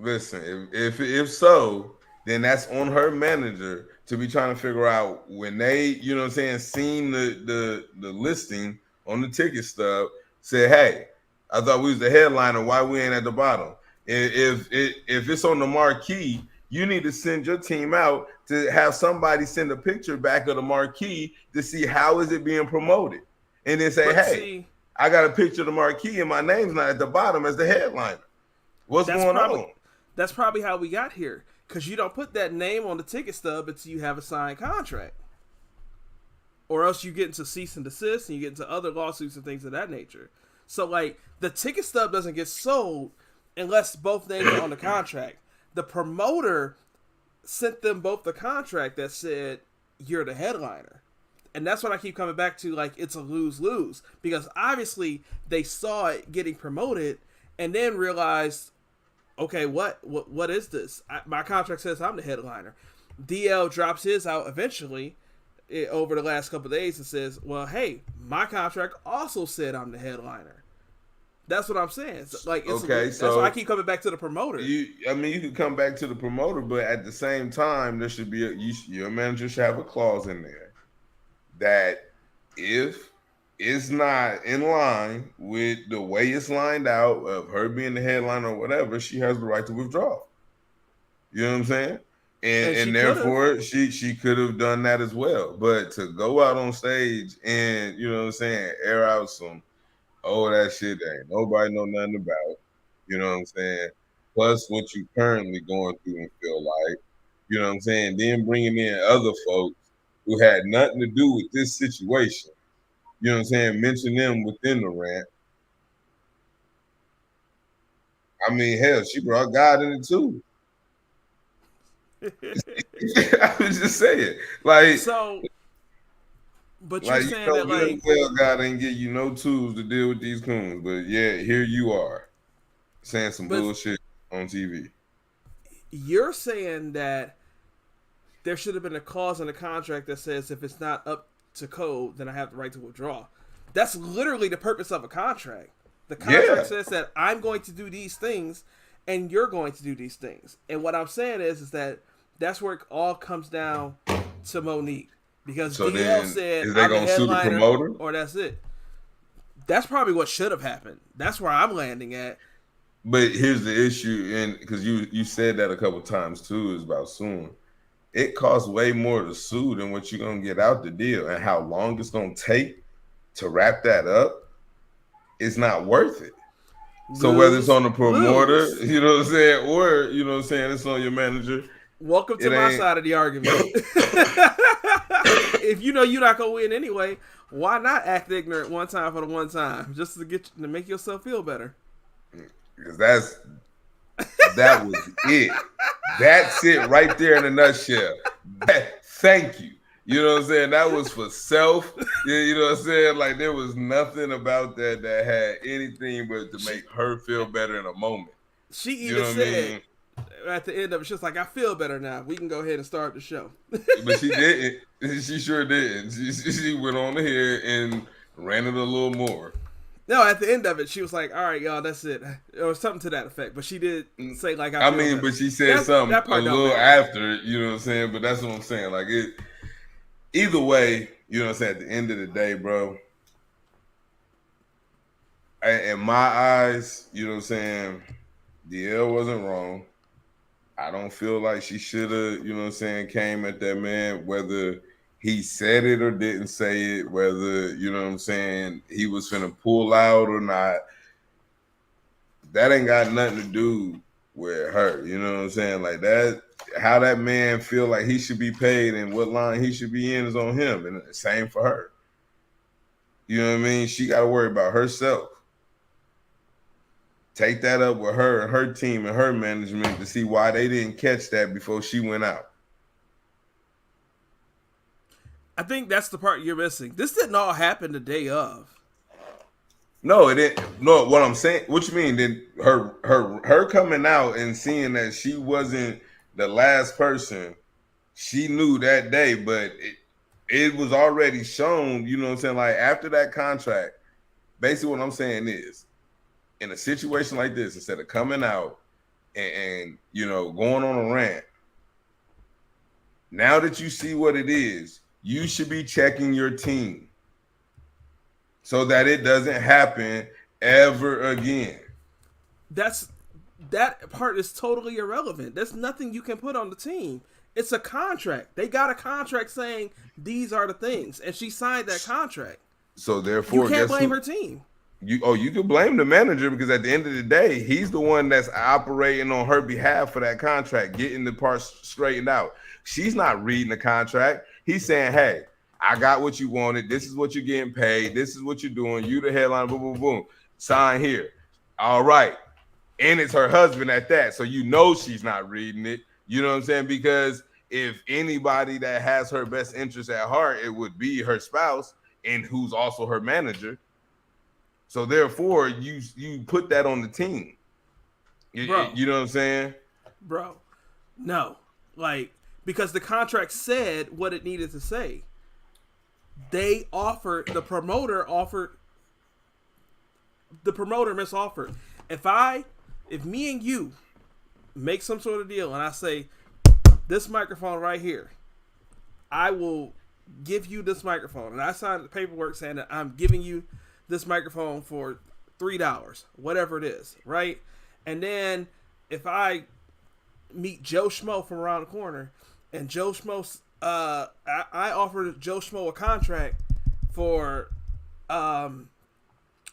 Listen, if so, then that's on her manager to be trying to figure out when they, you know what I'm saying, seen the listing on the ticket stub, say, hey, I thought we was the headliner. Why we ain't at the bottom? If it's on the marquee You need to send your team out to have somebody send a picture back of the marquee to see how is it being promoted, and then say, But "Hey, see, I got a picture of the marquee, and my name's not at the bottom as the headliner. What's that's going probably on?" that's probably how we got here. Because you don't put that name on the ticket stub until you have a signed contract, or else you get into cease and desist and you get into other lawsuits and things of that nature. So like the ticket stub doesn't get sold unless both names are on the contract. The promoter sent them both the contract that said you're the headliner. And that's what I keep coming back to, like it's a lose-lose. Because obviously they saw it getting promoted and then realized, okay, what is this? My contract says I'm the headliner. DL drops his out eventually over the last couple of days and says, well, hey, my contract also said I'm the headliner. That's what I'm saying. Like, that's why I keep coming back to the promoter. You can come back to the promoter, but at the same time, there should be your manager should have a clause in there that if it's not in line with the way it's lined out of her being the headliner or whatever, she has the right to withdraw. You know what I'm saying? And therefore she could have done that as well. But to go out on stage and, you know what I'm saying, air out some, oh, that shit that ain't nobody know nothing about. You know what I'm saying? Plus what you currently going through and feel like. You know what I'm saying? Then bringing in other folks who had nothing to do with this situation. You know what I'm saying? Mention them within the rant. I mean, hell, she brought God in it too. I was just saying, like, so, but like you're saying that, like, well, God ain't give you no tools to deal with these coons, but yeah, here you are saying some bullshit on TV. You're saying that there should have been a clause in the contract that says if it's not up to code, then I have the right to withdraw. That's literally the purpose of a contract. The contract says that I'm going to do these things and you're going to do these things. And what I'm saying is that that's where it all comes down to Monique. Because so DL said, is they I'm gonna the sue the headliner, promoter? or that's it. That's probably what should have happened. That's where I'm landing at. But here's the issue, and because you said that a couple times too, is about suing. It costs way more to sue than what you're gonna get out the deal, and how long it's gonna take to wrap that up. It's not worth it. So whether it's on the promoter, you know what I'm saying, or you know what I'm saying, it's on your manager. Welcome to my side of the argument. If you know you're not gonna win anyway, why not act ignorant one time for the one time, just to make yourself feel better? Because that was it. That's it right there in a nutshell. Thank you. You know what I'm saying? That was for self. You know what I'm saying? Like there was nothing about that had anything but to make her feel better in a moment. She even said at the end of it, she was like, I feel better now. We can go ahead and start the show. But she didn't. She sure didn't. She went on ahead and ran it a little more. No, at the end of it, she was like, all right, y'all, that's it. It was something to that effect. But she did say, like, I mean, better. But she said something a little after, you know what I'm saying? But that's what I'm saying. Like, either way, you know what I'm saying? At the end of the day, bro, in my eyes, you know what I'm saying? DL wasn't wrong. I don't feel like she should have, you know what I'm saying, came at that man, whether he said it or didn't say it, whether, you know what I'm saying, he was finna pull out or not. That ain't got nothing to do with her. You know what I'm saying? Like that, how that man feel like he should be paid and what line he should be in is on him. And the same for her. You know what I mean? She got to worry about herself. Take that up with her and her team and her management to see why they didn't catch that before she went out. I think that's the part you're missing. This didn't all happen the day of. No, it didn't. No, what I'm saying, what you mean? Then her coming out and seeing that she wasn't the last person, she knew that day, but it was already shown, you know what I'm saying? Like after that contract, basically what I'm saying is, in a situation like this, instead of coming out and you know, going on a rant, now that you see what it is, you should be checking your team so that it doesn't happen ever again. That's that part is totally irrelevant. There's nothing you can put on the team. It's a contract. They got a contract saying these are the things, and she signed that contract. So You therefore, can't guess blame who? her team. You can blame the manager because at the end of the day, he's the one that's operating on her behalf for that contract, getting the parts straightened out. She's not reading the contract. He's saying, "Hey, I got what you wanted. This is what you're getting paid. This is what you're doing. You the headline. Boom, boom, boom. Sign here. All right." And it's her husband at that, so you know she's not reading it. You know what I'm saying? Because if anybody that has her best interest at heart, it would be her spouse, and who's also her manager. So therefore, you put that on the team. Bro, You know what I'm saying? bro, no. Like, because the contract said what it needed to say. The promoter misoffered. If me and you make some sort of deal and I say, this microphone right here, I will give you this microphone, and I signed the paperwork saying that I'm giving you this microphone for $3, whatever it is, right? And then if I meet Joe Schmo from around the corner, and Joe Schmo, I offered Joe Schmo a contract for, I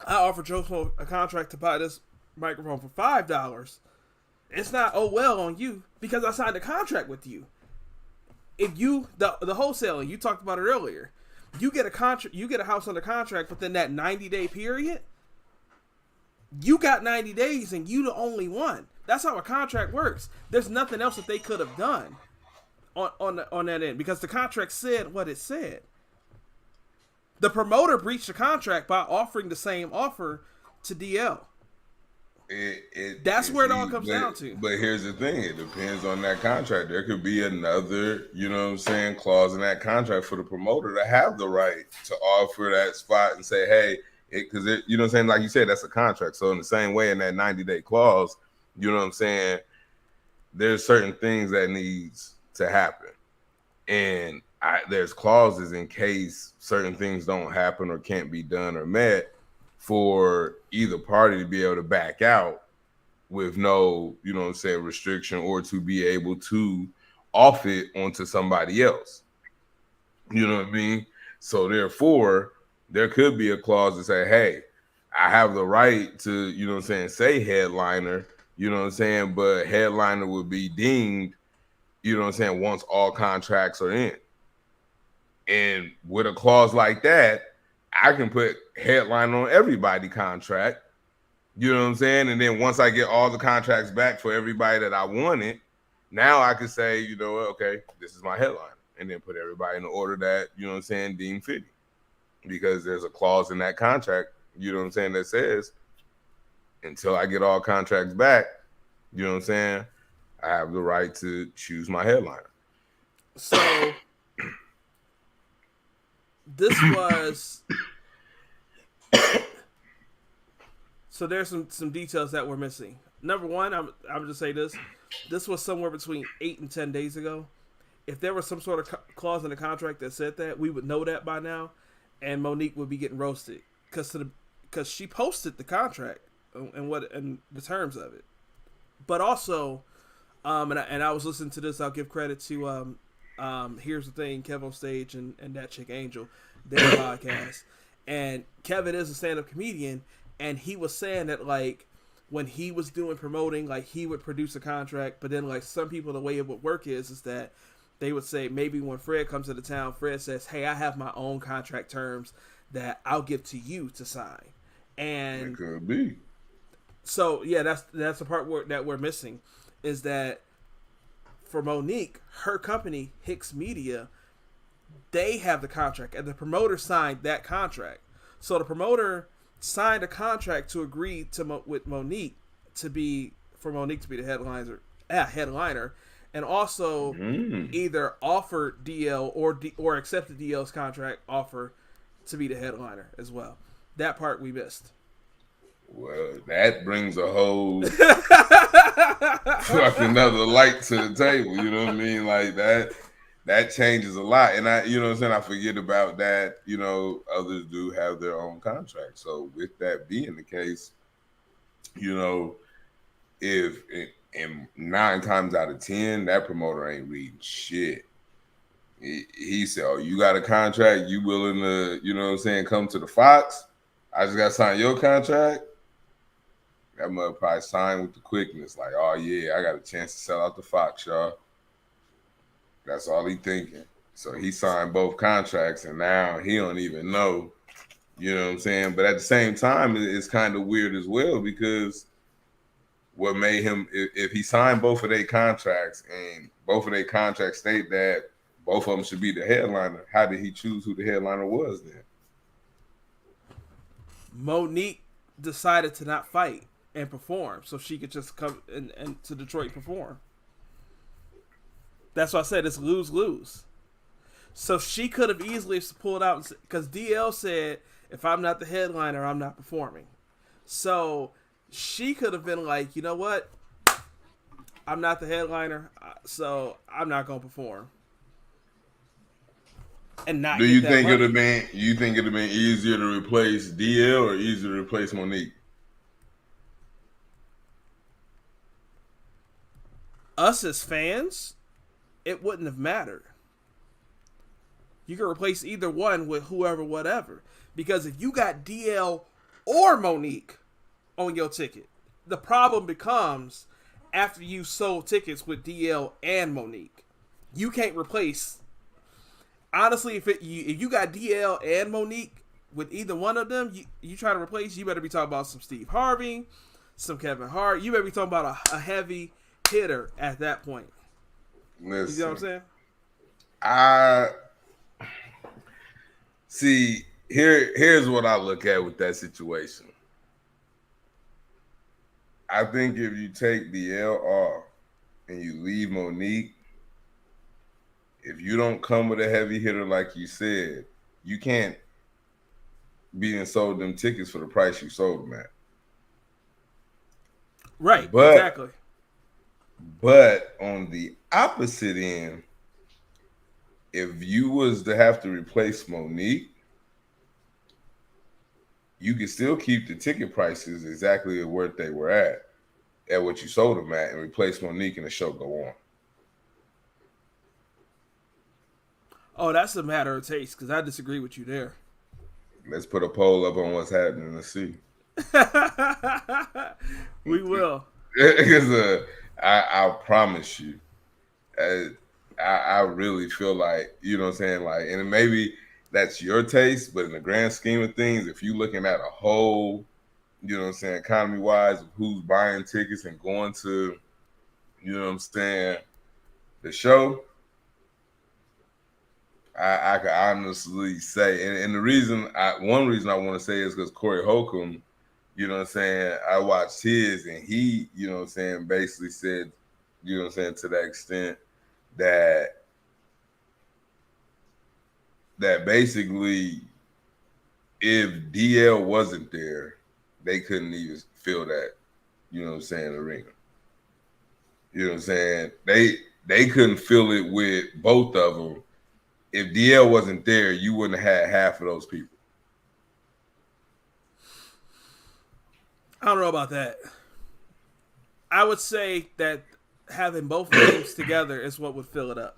offered Joe Schmo a contract to buy this microphone for $5. It's not on you because I signed a contract with you. If you the wholesaler, you talked about it earlier, you get a house under contract within that 90-day period. You got 90 days and you the only one. That's how a contract works. There's nothing else that they could have done on that end because the contract said what it said. The promoter breached the contract by offering the same offer to DL. That's where it all comes down to. But here's the thing: it depends on that contract. There could be another, you know what I'm saying, clause in that contract for the promoter to have the right to offer that spot and say, hey, because you know what I'm saying, like you said, that's a contract. So in the same way, in that 90-day clause, you know what I'm saying, there's certain things that needs to happen, and there's clauses in case certain things don't happen or can't be done or met, for either party to be able to back out with no, you know what I'm saying, restriction, or to be able to off it onto somebody else. You know what I mean? So therefore, there could be a clause to say, hey, I have the right to, you know what I'm saying, say headliner, you know what I'm saying, but headliner would be deemed, you know what I'm saying, once all contracts are in. And with a clause like that, I can put headline on everybody contract, you know what I'm saying? And then once I get all the contracts back for everybody that I wanted, now I could say, you know what, okay, this is my headline. And then put everybody in the order that, you know what I'm saying, deemed fitting. Because there's a clause in that contract, you know what I'm saying, that says, until I get all contracts back, you know what I'm saying, I have the right to choose my headliner. So this was so there's some details that were missing. Number one, I'm just say this was somewhere between 8 and 10 days ago. If there was some sort of clause in the contract that said that, we would know that by now, and Monique would be getting roasted because she posted the contract and the terms of it. But also, and I was listening to this. I'll give credit to Here's the Thing, Kevin on Stage, and that chick Angel, their podcast. And Kevin is a stand-up comedian, and he was saying that, like, when he was doing promoting, like, he would produce a contract, but then, like, some people, the way it would work is that they would say, maybe when Fred comes to the town, Fred says, hey, I have my own contract terms that I'll give to you to sign. And it could be. So, yeah, that's the part that we're missing, is that for Monique, her company, Hicks Media, they have the contract, and the promoter signed that contract. So the promoter signed a contract to agree to with Monique for Monique to be the headliner, and also either offer DL or accepted DL's contract offer to be the headliner as well. That part we missed. Well, that brings a whole fucking another light to the table. You know what I mean? Like that changes a lot. And you know what I'm saying? I forget about that. You know, others do have their own contract. So with that being the case, you know, if and 9 times out of 10, that promoter ain't reading shit. He said, "Oh, you got a contract? You willing to, you know what I'm saying, come to the Fox? I just got to sign your contract." That mother probably signed with the quickness, like, "Oh yeah, I got a chance to sell out the Fox, y'all." That's all he thinking. So he signed both contracts, and now he don't even know. You know what I'm saying? But at the same time, it's kind of weird as well because what made him, if he signed both of their contracts and both of their contracts state that both of them should be the headliner, how did he choose who the headliner was then? Monique decided to not fight and perform so she could just come and to Detroit and perform. That's why I said it's lose-lose. So she could have easily pulled out because DL said, if I'm not the headliner, I'm not performing. So she could have been like, you know what? I'm not the headliner, so I'm not going to perform. And not Do get you that think money. it'd have been? You think it'd have been easier to replace DL or easier to replace Monique? Us as fans, it wouldn't have mattered. You can replace either one with whoever, whatever. Because if you got DL or Monique on your ticket, the problem becomes after you sold tickets with DL and Monique, you can't replace. Honestly, if you got DL and Monique with either one of them, you try to replace, you better be talking about some Steve Harvey, some Kevin Hart. You better be talking about a heavy hitter at that point. Listen, you see what I'm saying? I see. Here's what I look at with that situation. I think if you take DL off and you leave Monique, if you don't come with a heavy hitter like you said, you can't be and sold them tickets for the price you sold them at. Right, But exactly. But on the opposite end, if you was to have to replace Monique, you could still keep the ticket prices exactly at where they were at what you sold them at, and replace Monique and the show go on. Oh, that's a matter of taste because I disagree with you there. Let's put a poll up on what's happening and see. We will. Because I promise you, I really feel like, you know what I'm saying, like, and maybe that's your taste, but in the grand scheme of things, if you're looking at a whole, you know what I'm saying, economy wise, of who's buying tickets and going to, you know what I'm saying, the show, I can honestly say, and the reason, one reason I want to say is because Corey Holcomb, you know what I'm saying, I watched his, and he, you know what I'm saying, basically said, you know what I'm saying, to that extent that basically if DL wasn't there, they couldn't even fill that, you know what I'm saying, arena. You know what I'm saying? They couldn't fill it with both of them. If DL wasn't there, you wouldn't have had half of those people. I don't know about that. I would say that having both names together is what would fill it up.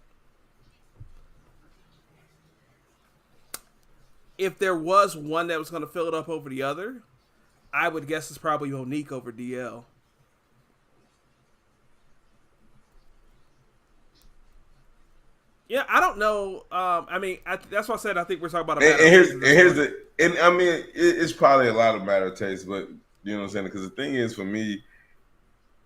If there was one that was going to fill it up over the other, I would guess it's probably Monique over DL. Yeah, I don't know. I mean, that's why I said I think we're talking about a matter And of here's the, and I mean, it's probably a lot of matter of taste, but you know what I'm saying? Because the thing is, for me,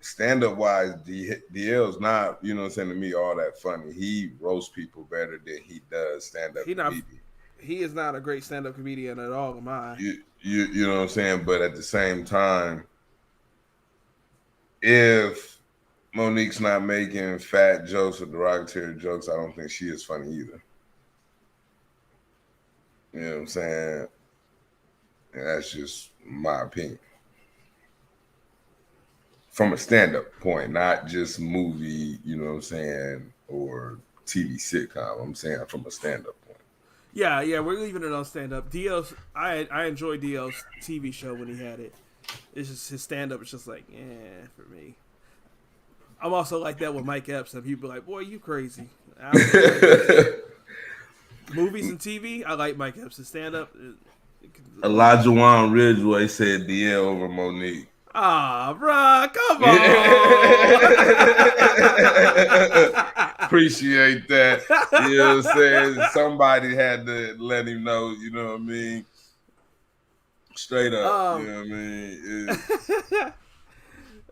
stand up wise, DL's not, you know what I'm saying, to me, all that funny. He roasts people better than he does stand up comedian. He is not a great stand up comedian at all, in my eye. You know what I'm saying? But at the same time, if Monique's not making fat jokes or derogatory jokes, I don't think she is funny either. You know what I'm saying? And that's just my opinion. From a stand-up point, not just movie, you know what I'm saying, or TV sitcom. I'm saying from a stand-up point. Yeah, we're leaving it on stand up. I enjoyed DL's TV show when he had it. It's just his stand up is just like, for me. I'm also like that with Mike Epps, and people be like, boy, you crazy. I don't know. Movies and TV, I like Mike Epps. Stand up. Elijah Wan Ridgeway said DL over Monique. Ah, bruh, come on. Appreciate that. You know what I'm saying? Somebody had to let him know, you know what I mean? Straight up. You know what I mean?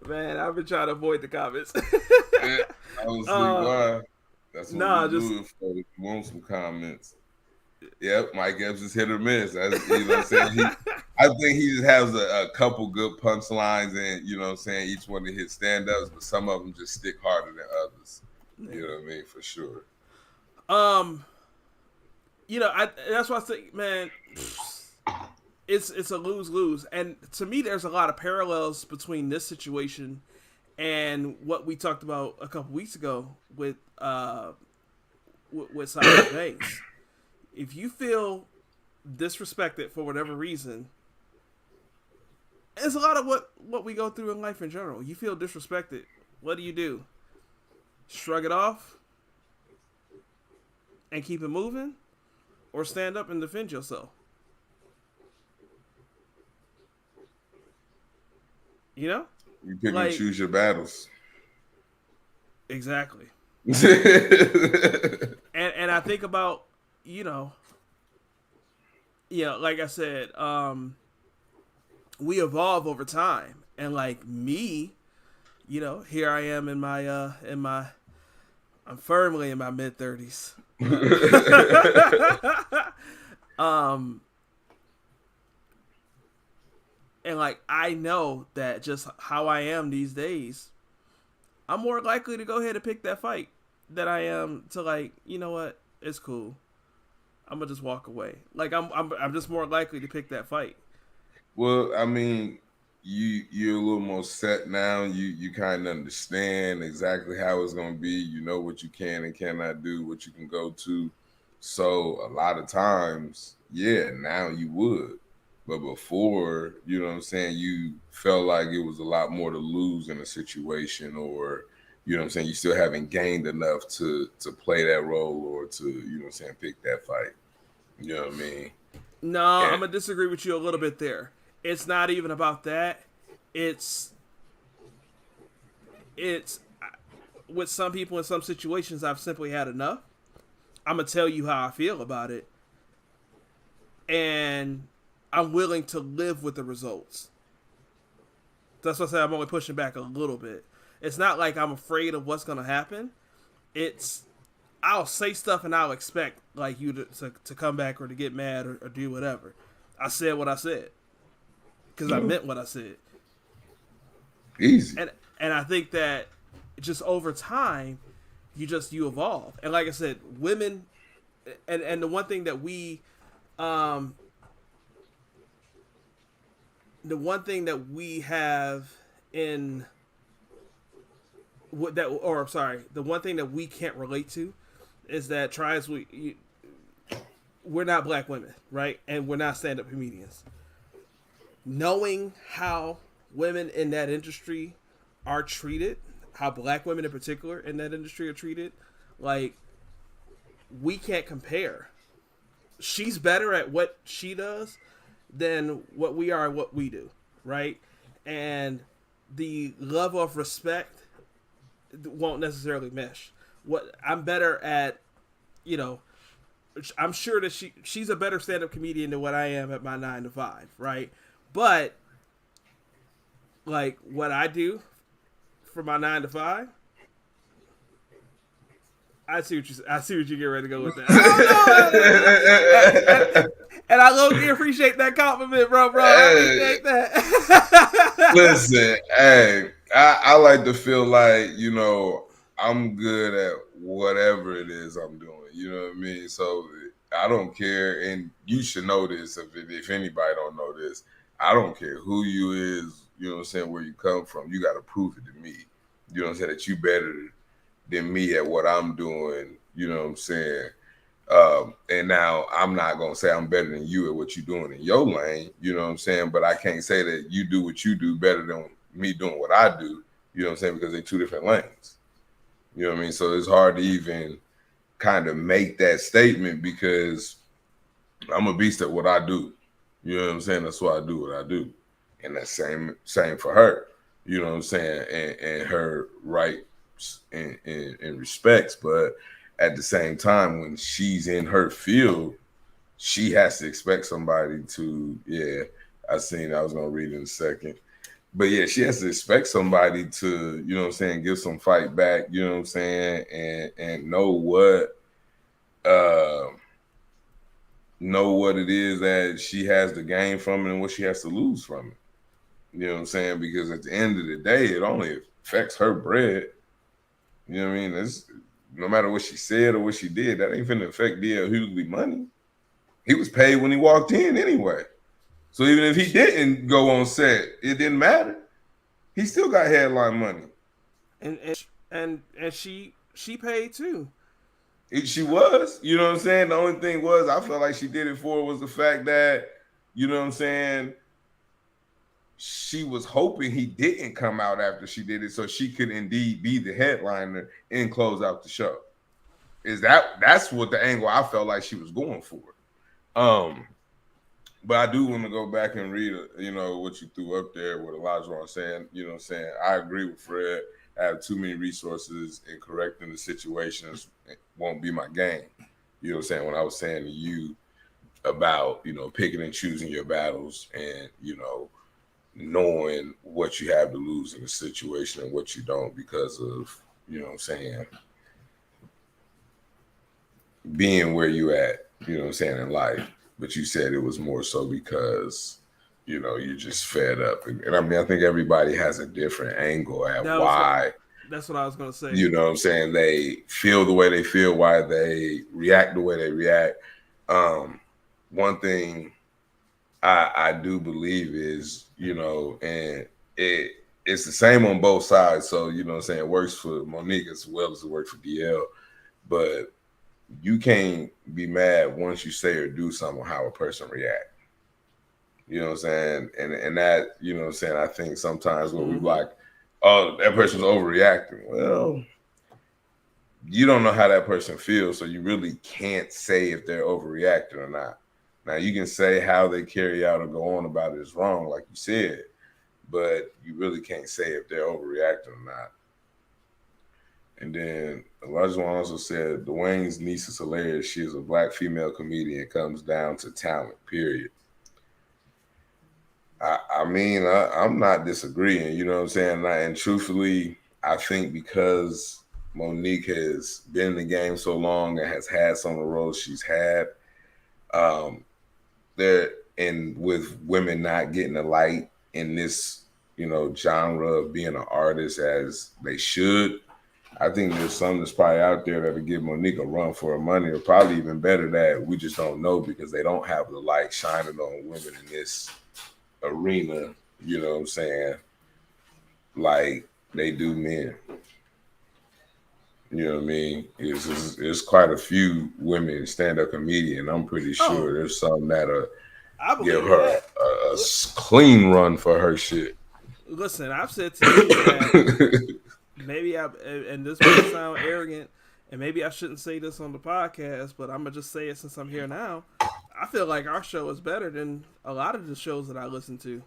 Man, I've been trying to avoid the comments. I was like, why? That's what we do it for. If you want some comments. Yep, Mike Epps is hit or miss. That's, you know what I'm saying? I think he just has a couple good punchlines, and you know what I'm saying, each one of his stand-ups, but some of them just stick harder than others. You know what I mean? For sure. You know, that's why I think, man, it's a lose-lose. And to me, there's a lot of parallels between this situation and what we talked about a couple weeks ago with Sasha Banks. If you feel disrespected for whatever reason, it's a lot of what we go through in life in general. You feel disrespected. What do? Shrug it off and keep it moving, or stand up and defend yourself? You know? You pick and choose your battles. Exactly. and I think about, like I said, we evolve over time, and like me, here I am I'm firmly in my mid-30s. And like I know that just how I am these days, I'm more likely to go ahead and pick that fight than I am to, like, you know what, it's cool, I'm gonna just walk away. Like I'm just more likely to pick that fight. Well, I mean, you're a little more set now. You kind of understand exactly how it's gonna be. You know what you can and cannot do, what you can go to. So a lot of times, yeah, now you would. But before, you know what I'm saying, you felt like it was a lot more to lose in a situation, or, you know what I'm saying, you still haven't gained enough to play that role, or to, you know what I'm saying, pick that fight. You know what I mean? No, I'm going to disagree with you a little bit there. It's not even about that. It's with some people in some situations, I've simply had enough. I'm going to tell you how I feel about it. And I'm willing to live with the results. That's why I say I'm only pushing back a little bit. It's not like I'm afraid of what's going to happen. It's, I'll say stuff and I'll expect like you to come back or to get mad or do whatever. I said what I said because I meant what I said. Easy. And I think that just over time, you evolve. And like I said, women, and the one thing that we have in the one thing that we can't relate to is that we're not black women, right? And we're not stand-up comedians. Knowing how women in that industry are treated, how black women in particular in that industry are treated, like, we can't compare. She's better at what she does than what we are and what we do, right? And the level of respect won't necessarily mesh. What I'm better at, I'm sure that she's a better stand-up comedian than what I am at my 9 to 5, right? But like what I do for my 9 to 5, I see what you get ready to go with that. And I low-key appreciate that compliment, bro. I appreciate that. Listen, hey, I like to feel like, I'm good at whatever it is I'm doing. You know what I mean? So I don't care, and you should know this if anybody don't know this. I don't care who you is, you know what I'm saying, where you come from. You got to prove it to me. You know what I'm saying, that you better than me at what I'm doing, you know what I'm saying, And now I'm not gonna say I'm better than you at what you're doing in your lane, you know what I'm saying? But I can't say that you do what you do better than me doing what I do, you know what I'm saying? Because they're two different lanes. You know what I mean? So it's hard to even kind of make that statement because I'm a beast at what I do. You know what I'm saying? That's why I do what I do. And that's same for her. You know what I'm saying? And her rights and respects. But at the same time, when she's in her field, she has to expect somebody to, yeah, I was gonna read in a second. But yeah, she has to expect somebody to, you know what I'm saying, give some fight back, you know what I'm saying, and uh know what it is that she has to gain from it and what she has to lose from it. You know what I'm saying? Because at the end of the day, it only affects her bread. You know what I mean? It's, no matter what she said or what she did, that ain't finna affect DL Hughley money. He was paid when he walked in anyway. So even if he didn't go on set, it didn't matter. He still got headline money. And she paid too. She was, you know what I'm saying? The only thing was I felt like she did it for was the fact that, you know what I'm saying, she was hoping he didn't come out after she did it so she could indeed be the headliner and close out the show. That's what the angle I felt like she was going for. But I do want to go back and read, you know, what you threw up there with Elijah was saying. You know what I'm saying? I agree with Fred. I have too many resources and correcting the situations won't be my game. You know what I'm saying? When I was saying to you about, you know, picking and choosing your battles and, you know, knowing what you have to lose in a situation and what you don't because of, you know what I'm saying, being where you at, you know what I'm saying, in life. But you said it was more so because, you know, you're just fed up. And I mean, I think everybody has a different angle at why. That's what I was gonna say. You know what I'm saying? They feel the way they feel, why they react the way they react. One thing I do believe is, you know, and it's the same on both sides. So, you know what I'm saying, it works for Monique as well as it works for DL. But you can't be mad once you say or do something how a person react. You know what I'm saying? And that, you know what I'm saying, I think sometimes when we like, oh, that person's overreacting. Well, you don't know how that person feels, so you really can't say if they're overreacting or not. Now you can say how they carry out or go on about it is wrong, like you said, but you really can't say if they're overreacting or not. And then Elijah one also said, Dwayne's niece is hilarious. She is a black female comedian. It comes down to talent, period. I mean, I'm not disagreeing, you know what I'm saying? And truthfully, I think because Monique has been in the game so long and has had some of the roles she's had, there and with women not getting the light in this, you know, genre of being an artist as they should, I think there's some that's probably out there that'll give Monique a run for her money, or probably even better that we just don't know because they don't have the light shining on women in this arena, you know what I'm saying, like they do men. You know what I mean? It's quite a few women stand-up comedian. I'm pretty sure there's some that'll give her a clean run for her shit. Listen, I've said to you that maybe and this might sound arrogant, and maybe I shouldn't say this on the podcast, but I'm gonna just say it since I'm here now. I feel like our show is better than a lot of the shows that I listen to.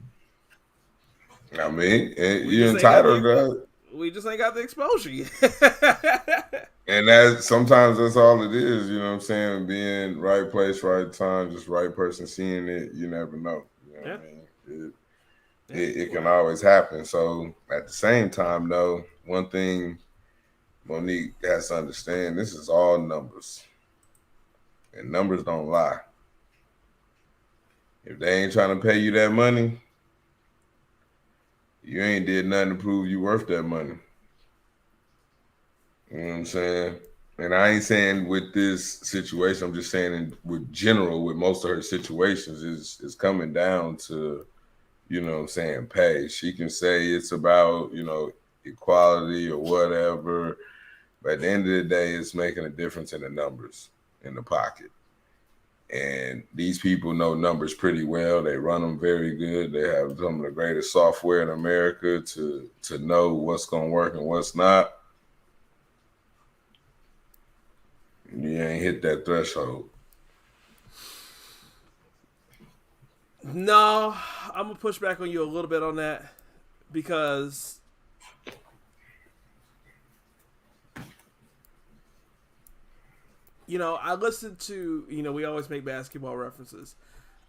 I mean, you're entitled to. We just ain't got the exposure yet. And that sometimes that's all it is, you know what I'm saying? Being right place, right time, just right person seeing it, you never know. You know what I mean? It can always happen. So at the same time, though, one thing Monique has to understand, this is all numbers. And numbers don't lie. If they ain't trying to pay you that money, you ain't did nothing to prove you worth that money. You know what I'm saying? And I ain't saying with this situation, I'm just saying with general, with most of her situations, is coming down to, you know what I'm saying, pay. She can say it's about, you know, equality or whatever, but at the end of the day, it's making a difference in the numbers. in the pocket. And these people know numbers pretty well. They run them very good. They have some of the greatest software in America to know what's going to work and what's not. You ain't hit that threshold. No, I'm gonna push back on you a little bit on that because I listened to we always make basketball references.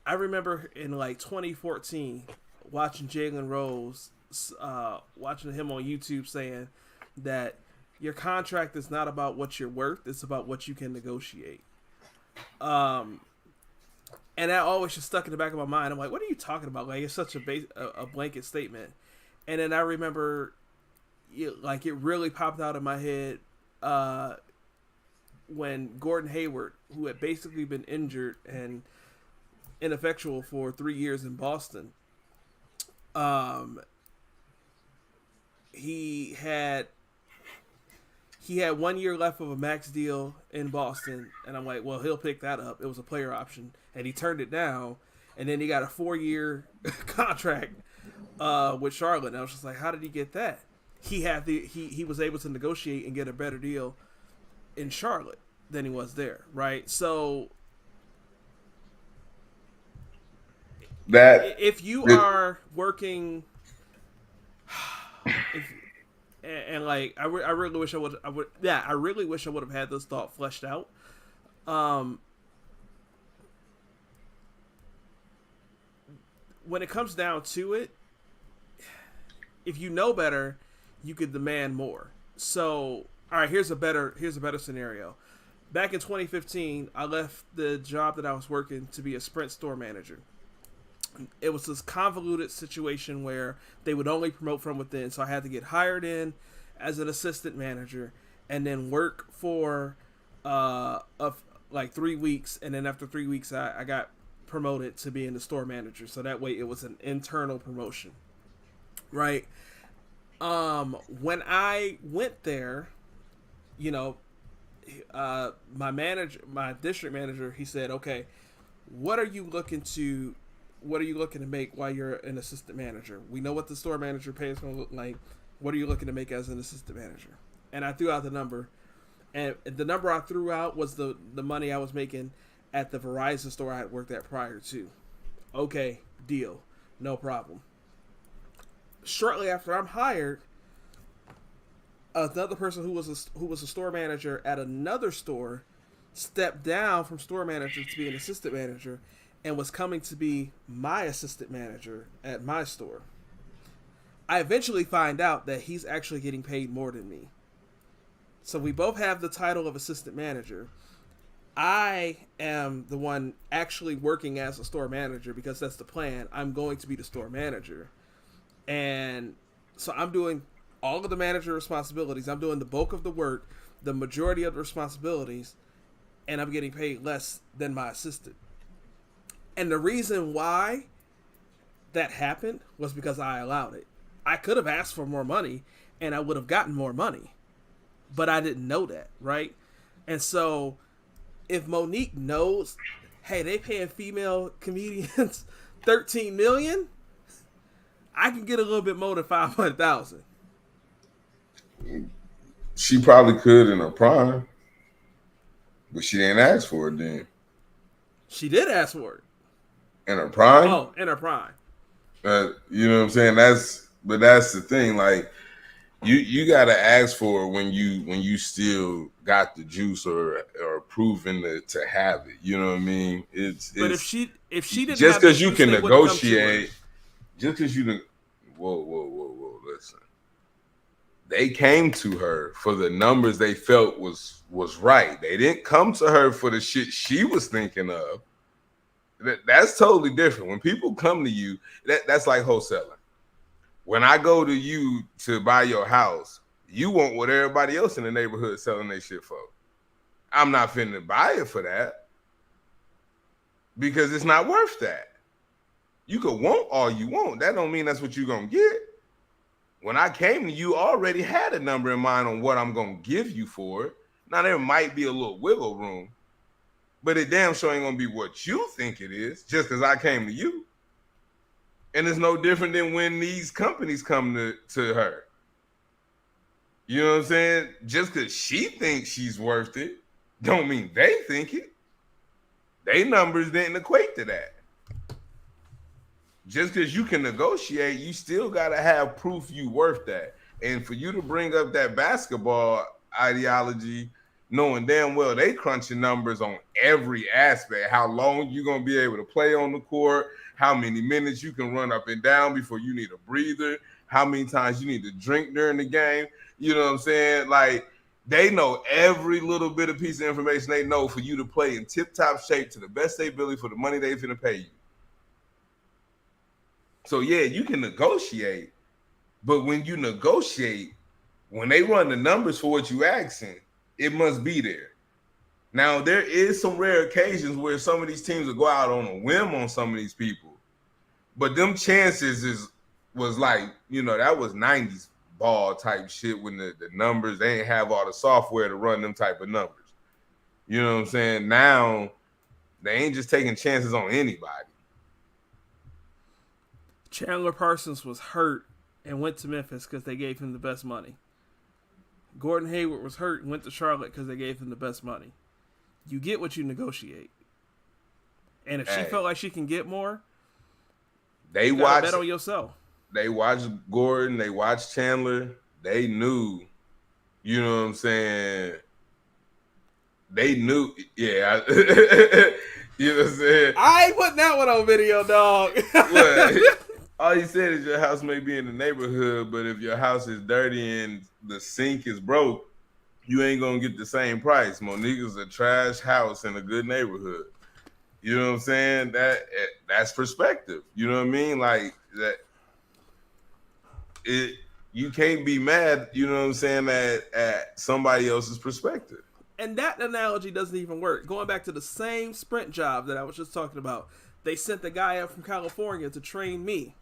I remember in like 2014 watching Jalen Rose, watching him on YouTube saying that your contract is not about what you're worth; it's about what you can negotiate. And that always just stuck in the back of my mind. I'm like, what are you talking about? Like, it's such a blanket statement. And then I remember, it really popped out in my head when Gordon Hayward, who had basically been injured and ineffectual for 3 years in Boston, he had 1 year left of a max deal in Boston, and I'm like, well, he'll pick that up. It was a player option, and he turned it down, and then he got a 4-year contract with Charlotte. And I was just like, how did he get that? He was able to negotiate and get a better deal in Charlotte than he was there, right? So that if you are working, and like I really wish I really wish I would have had this thought fleshed out. When it comes down to it, if you know better, you could demand more. So, all right, here's a better scenario. Back in 2015, I left the job that I was working to be a Sprint store manager. It was this convoluted situation where they would only promote from within, so I had to get hired in as an assistant manager and then work for like 3 weeks, and then after 3 weeks I got promoted to being the store manager. So that way it was an internal promotion, right? When I went there, my district manager, he said, okay, what are you looking to make while you're an assistant manager? We know what the store manager pay is going to look like. What are you looking to make as an assistant manager? And I threw out the number, and the number I threw out was the money I was making at the Verizon store I had worked at prior to. Okay, deal, no problem. Shortly after I'm hired, another person who was a store manager at another store stepped down from store manager to be an assistant manager and was coming to be my assistant manager at my store. I eventually find out that he's actually getting paid more than me. So we both have the title of assistant manager. I am the one actually working as a store manager because that's the plan. I'm going to be the store manager. And so I'm doing all of the manager responsibilities. I'm doing the bulk of the work, the majority of the responsibilities, and I'm getting paid less than my assistant. And the reason why that happened was because I allowed it. I could have asked for more money and I would have gotten more money, but I didn't know that, right? And so if Monique knows, hey, they paying female comedians $13 million, I can get a little bit more than 500,000. She probably could in her prime, but she didn't ask for it then. She did ask for it. In her prime? Oh, in her prime. You know what I'm saying? That's the thing. Like, you gotta ask for it when you still got the juice or proven to have it. You know what I mean? But if she didn't, just because you juice, can negotiate, just because you whoa, listen. They came to her for the numbers they felt was right. They didn't come to her for the shit she was thinking of. That's totally different. When people come to you, that's like wholesaling. When I go to you to buy your house, you want what everybody else in the neighborhood selling their shit for. I'm not finna buy it for that because it's not worth that. You could want all you want. That don't mean that's what you're gonna get. When I came to you, already had a number in mind on what I'm gonna give you for it. Now there might be a little wiggle room, but it damn sure ain't gonna be what you think it is just because I came to you. And it's no different than when these companies come to her. You know what I'm saying? Just because she thinks she's worth it, don't mean they think it. They numbers didn't equate to that. Just because you can negotiate, you still got to have proof you worth that. And for you to bring up that basketball ideology, knowing damn well they crunching numbers on every aspect, how long you going to be able to play on the court, how many minutes you can run up and down before you need a breather, how many times you need to drink during the game. You know what I'm saying? Like, they know every little bit of piece of information they know for you to play in tip-top shape to the best of their ability for the money they're finna pay you. So, yeah, you can negotiate, but when you negotiate, when they run the numbers for what you asking, it must be there. Now, there is some rare occasions where some of these teams will go out on a whim on some of these people, but them chances was like, you know, that was 90s ball type shit when the numbers, they ain't have all the software to run them type of numbers. You know what I'm saying? Now, they ain't just taking chances on anybody. Chandler Parsons was hurt and went to Memphis because they gave him the best money. Gordon Hayward was hurt and went to Charlotte because they gave him the best money. You get what you negotiate. And if she felt like she can get more, they you gotta bet on yourself. They watched Gordon, they watched Chandler, they knew, you know what I'm saying? They knew, yeah. You know what I'm saying? I ain't putting that one on video, dog. All you said is your house may be in the neighborhood, but if your house is dirty and the sink is broke, you ain't gonna get the same price. Monique is a trash house in a good neighborhood. You know what I'm saying? That's perspective. You know what I mean? Like that. You can't be mad. You know what I'm saying? At somebody else's perspective. And that analogy doesn't even work. Going back to the same Sprint job that I was just talking about, they sent the guy up from California to train me.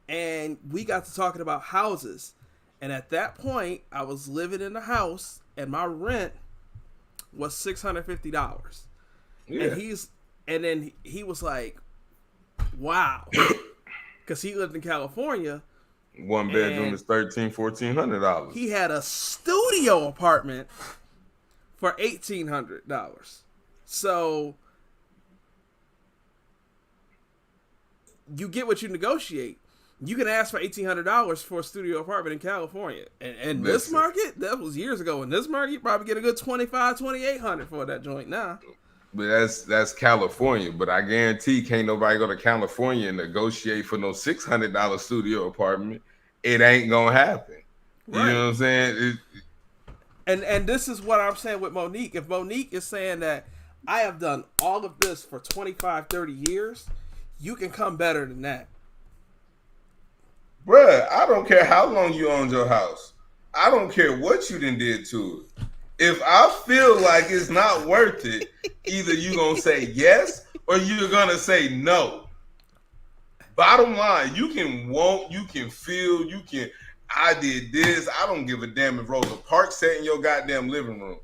And we got to talking about houses. And at that point, I was living in a house, and my rent was $650. Yeah. And then he was like, wow. Because he lived in California. One bedroom is $1,400. He had a studio apartment for $1,800. So you get what you negotiate. You can ask for $1,800 for a studio apartment in California. And this market, that was years ago. In this market, you probably get a good $2,500-$2,800 for that joint now. But that's California. But I guarantee can't nobody go to California and negotiate for no $600 studio apartment. It ain't gonna happen. Right. You know what I'm saying? And this is what I'm saying with Monique. If Monique is saying that I have done all of this for 25, 30 years, you can come better than that. Bruh, I don't care how long you owned your house. I don't care what you done did to it. If I feel like it's not worth it, either you gonna say yes or you're gonna say no. Bottom line, you can want, you can feel, you can, I did this. I don't give a damn if Rosa Parks sat in your goddamn living room.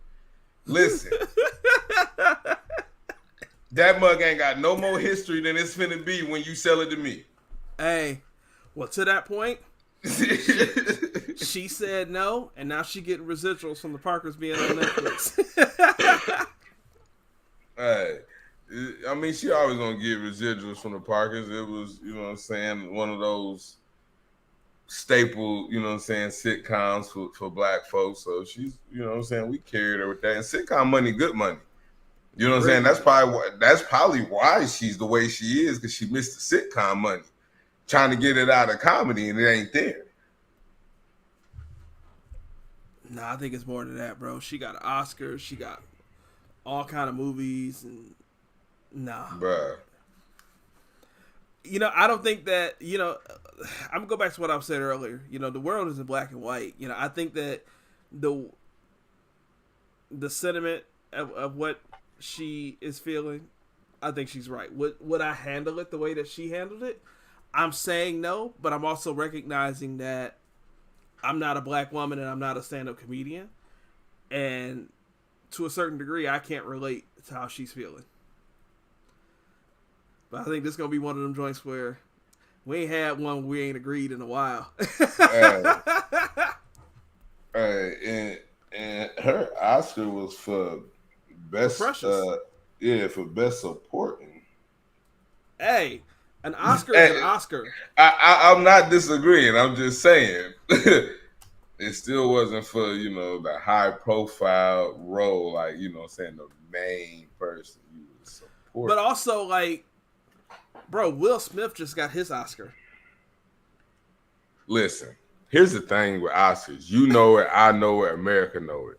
Listen. That mug ain't got no more history than it's finna be when you sell it to me. Hey, well, to that point, she said no, and now she getting residuals from the Parkers being on Netflix. Hey, I mean, she always gonna get residuals from the Parkers. It was, you know what I'm saying, one of those staple, you know what I'm saying, sitcoms for black folks. So she's, you know what I'm saying, we carried her with that. And sitcom money, good money. You know what I'm saying? That's probably why she's the way she is, because she missed the sitcom money, trying to get it out of comedy, and it ain't there. Nah, I think it's more than that, bro. She got Oscars. She got all kind of movies, and nah. Bruh. You know, I don't think that, you know, I'm going to go back to what I said earlier. You know, the world isn't black and white. You know, I think that the sentiment of what she is feeling, I think she's right. Would I handle it the way that she handled it? I'm saying no, but I'm also recognizing that I'm not a black woman and I'm not a stand-up comedian. And to a certain degree, I can't relate That's how she's feeling. But I think this is gonna be one of them joints where we ain't had one we ain't agreed in a while. And her Oscar was for best, for best supporting. Hey, an Oscar is an Oscar. I'm not disagreeing. I'm just saying it still wasn't for the high profile role, like saying the main person you was supporting. But also, like, bro, Will Smith just got his Oscar. Listen. Here's the thing with Oscars. You know it, I know it, America know it.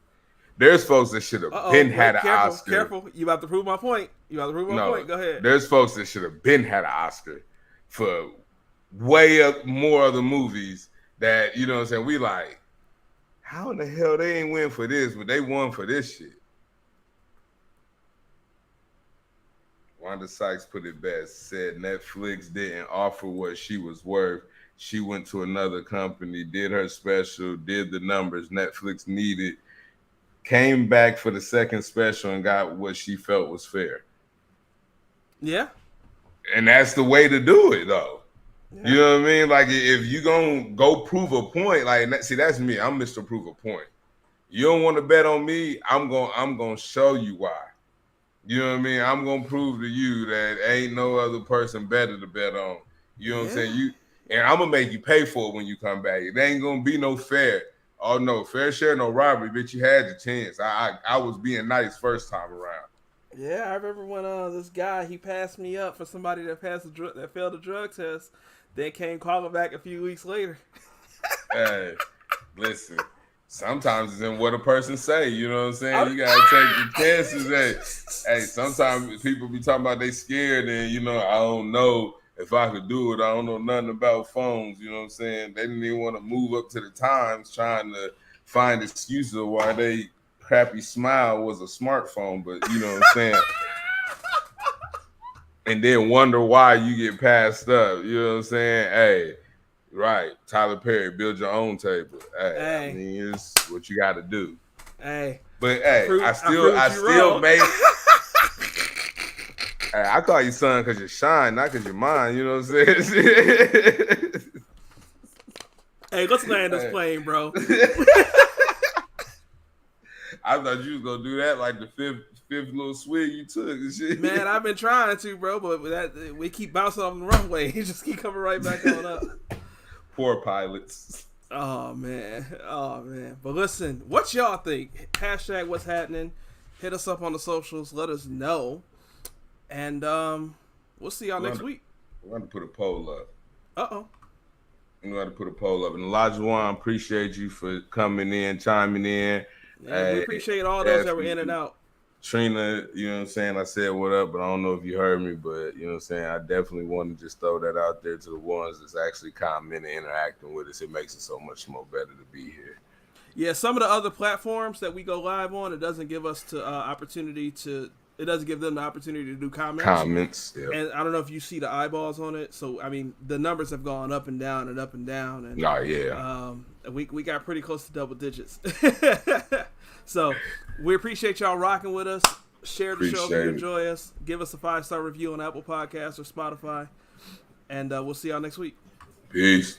There's folks that should have had an Oscar. Careful. You about to prove my point. Point. Go ahead. There's folks that should have had an Oscar for way up more of the movies that, you know what I'm saying, we like, how in the hell they ain't win for this, but they won for this shit. Wanda Sykes put it best, said Netflix didn't offer what she was worth. She went to another company, did her special, did the numbers Netflix needed, came back for the second special and got what she felt was fair. Yeah. And that's the way to do it, though. Yeah. You know what I mean? Like, if you going to go prove a point, like, see, that's me. I'm Mr. Prove a Point. You don't want to bet on me, I'm going to show you why. You know what I mean? I'm going to prove to you that ain't no other person better to bet on. You know what I'm saying? And I'm going to make you pay for it when you come back. It ain't going to be no fair. Oh, no, fair share, no robbery, bitch. You had your chance. I was being nice first time around. Yeah, I remember when this guy, he passed me up for somebody that failed the drug test, then came calling back a few weeks later. Hey, listen, sometimes it's in what a person say, you know what I'm saying? You got to take your chances. Hey, sometimes people be talking about they scared and, I don't know if I could do it. I don't know nothing about phones, you know what I'm saying? They didn't even want to move up to the times trying to find excuses of why they crappy smile was a smartphone, but you know what I'm saying? And then wonder why you get passed up, you know what I'm saying? Hey, right, Tyler Perry, build your own table. Hey. I mean, it's what you got to do. Hey. But hey, I still made Hey, I call you son because you shine, not because you're mine. You know what I'm saying? Hey, let's land this plane, bro. I thought you was gonna do that like the fifth little swig you took and shit. Man, I've been trying to, bro, but we keep bouncing off the runway. You just keep coming right back on up. Poor pilots. Oh man. But listen, what y'all think? Hashtag what's happening. Hit us up on the socials. Let us know. And we'll see y'all next week. We're going to put a poll up. Uh-oh. We're going to put a poll up. And Elijah, appreciate you for coming in, chiming in. Yeah, we appreciate all those that were in and out. Trina, you know what I'm saying? I said what up, but I don't know if you heard me. But, you know what I'm saying? I definitely want to just throw that out there to the ones that's actually commenting and interacting with us. It makes it so much more better to be here. Yeah, some of the other platforms that we go live on, it doesn't give us opportunity to... It doesn't give them the opportunity to do comments. Yeah. And I don't know if you see the eyeballs on it. So, I mean, the numbers have gone up and down and up and down. And, oh, yeah. We got pretty close to double digits. So, we appreciate y'all rocking with us. Share the show if you enjoy us. Give us a 5-star review on Apple Podcasts or Spotify. And we'll see y'all next week. Peace.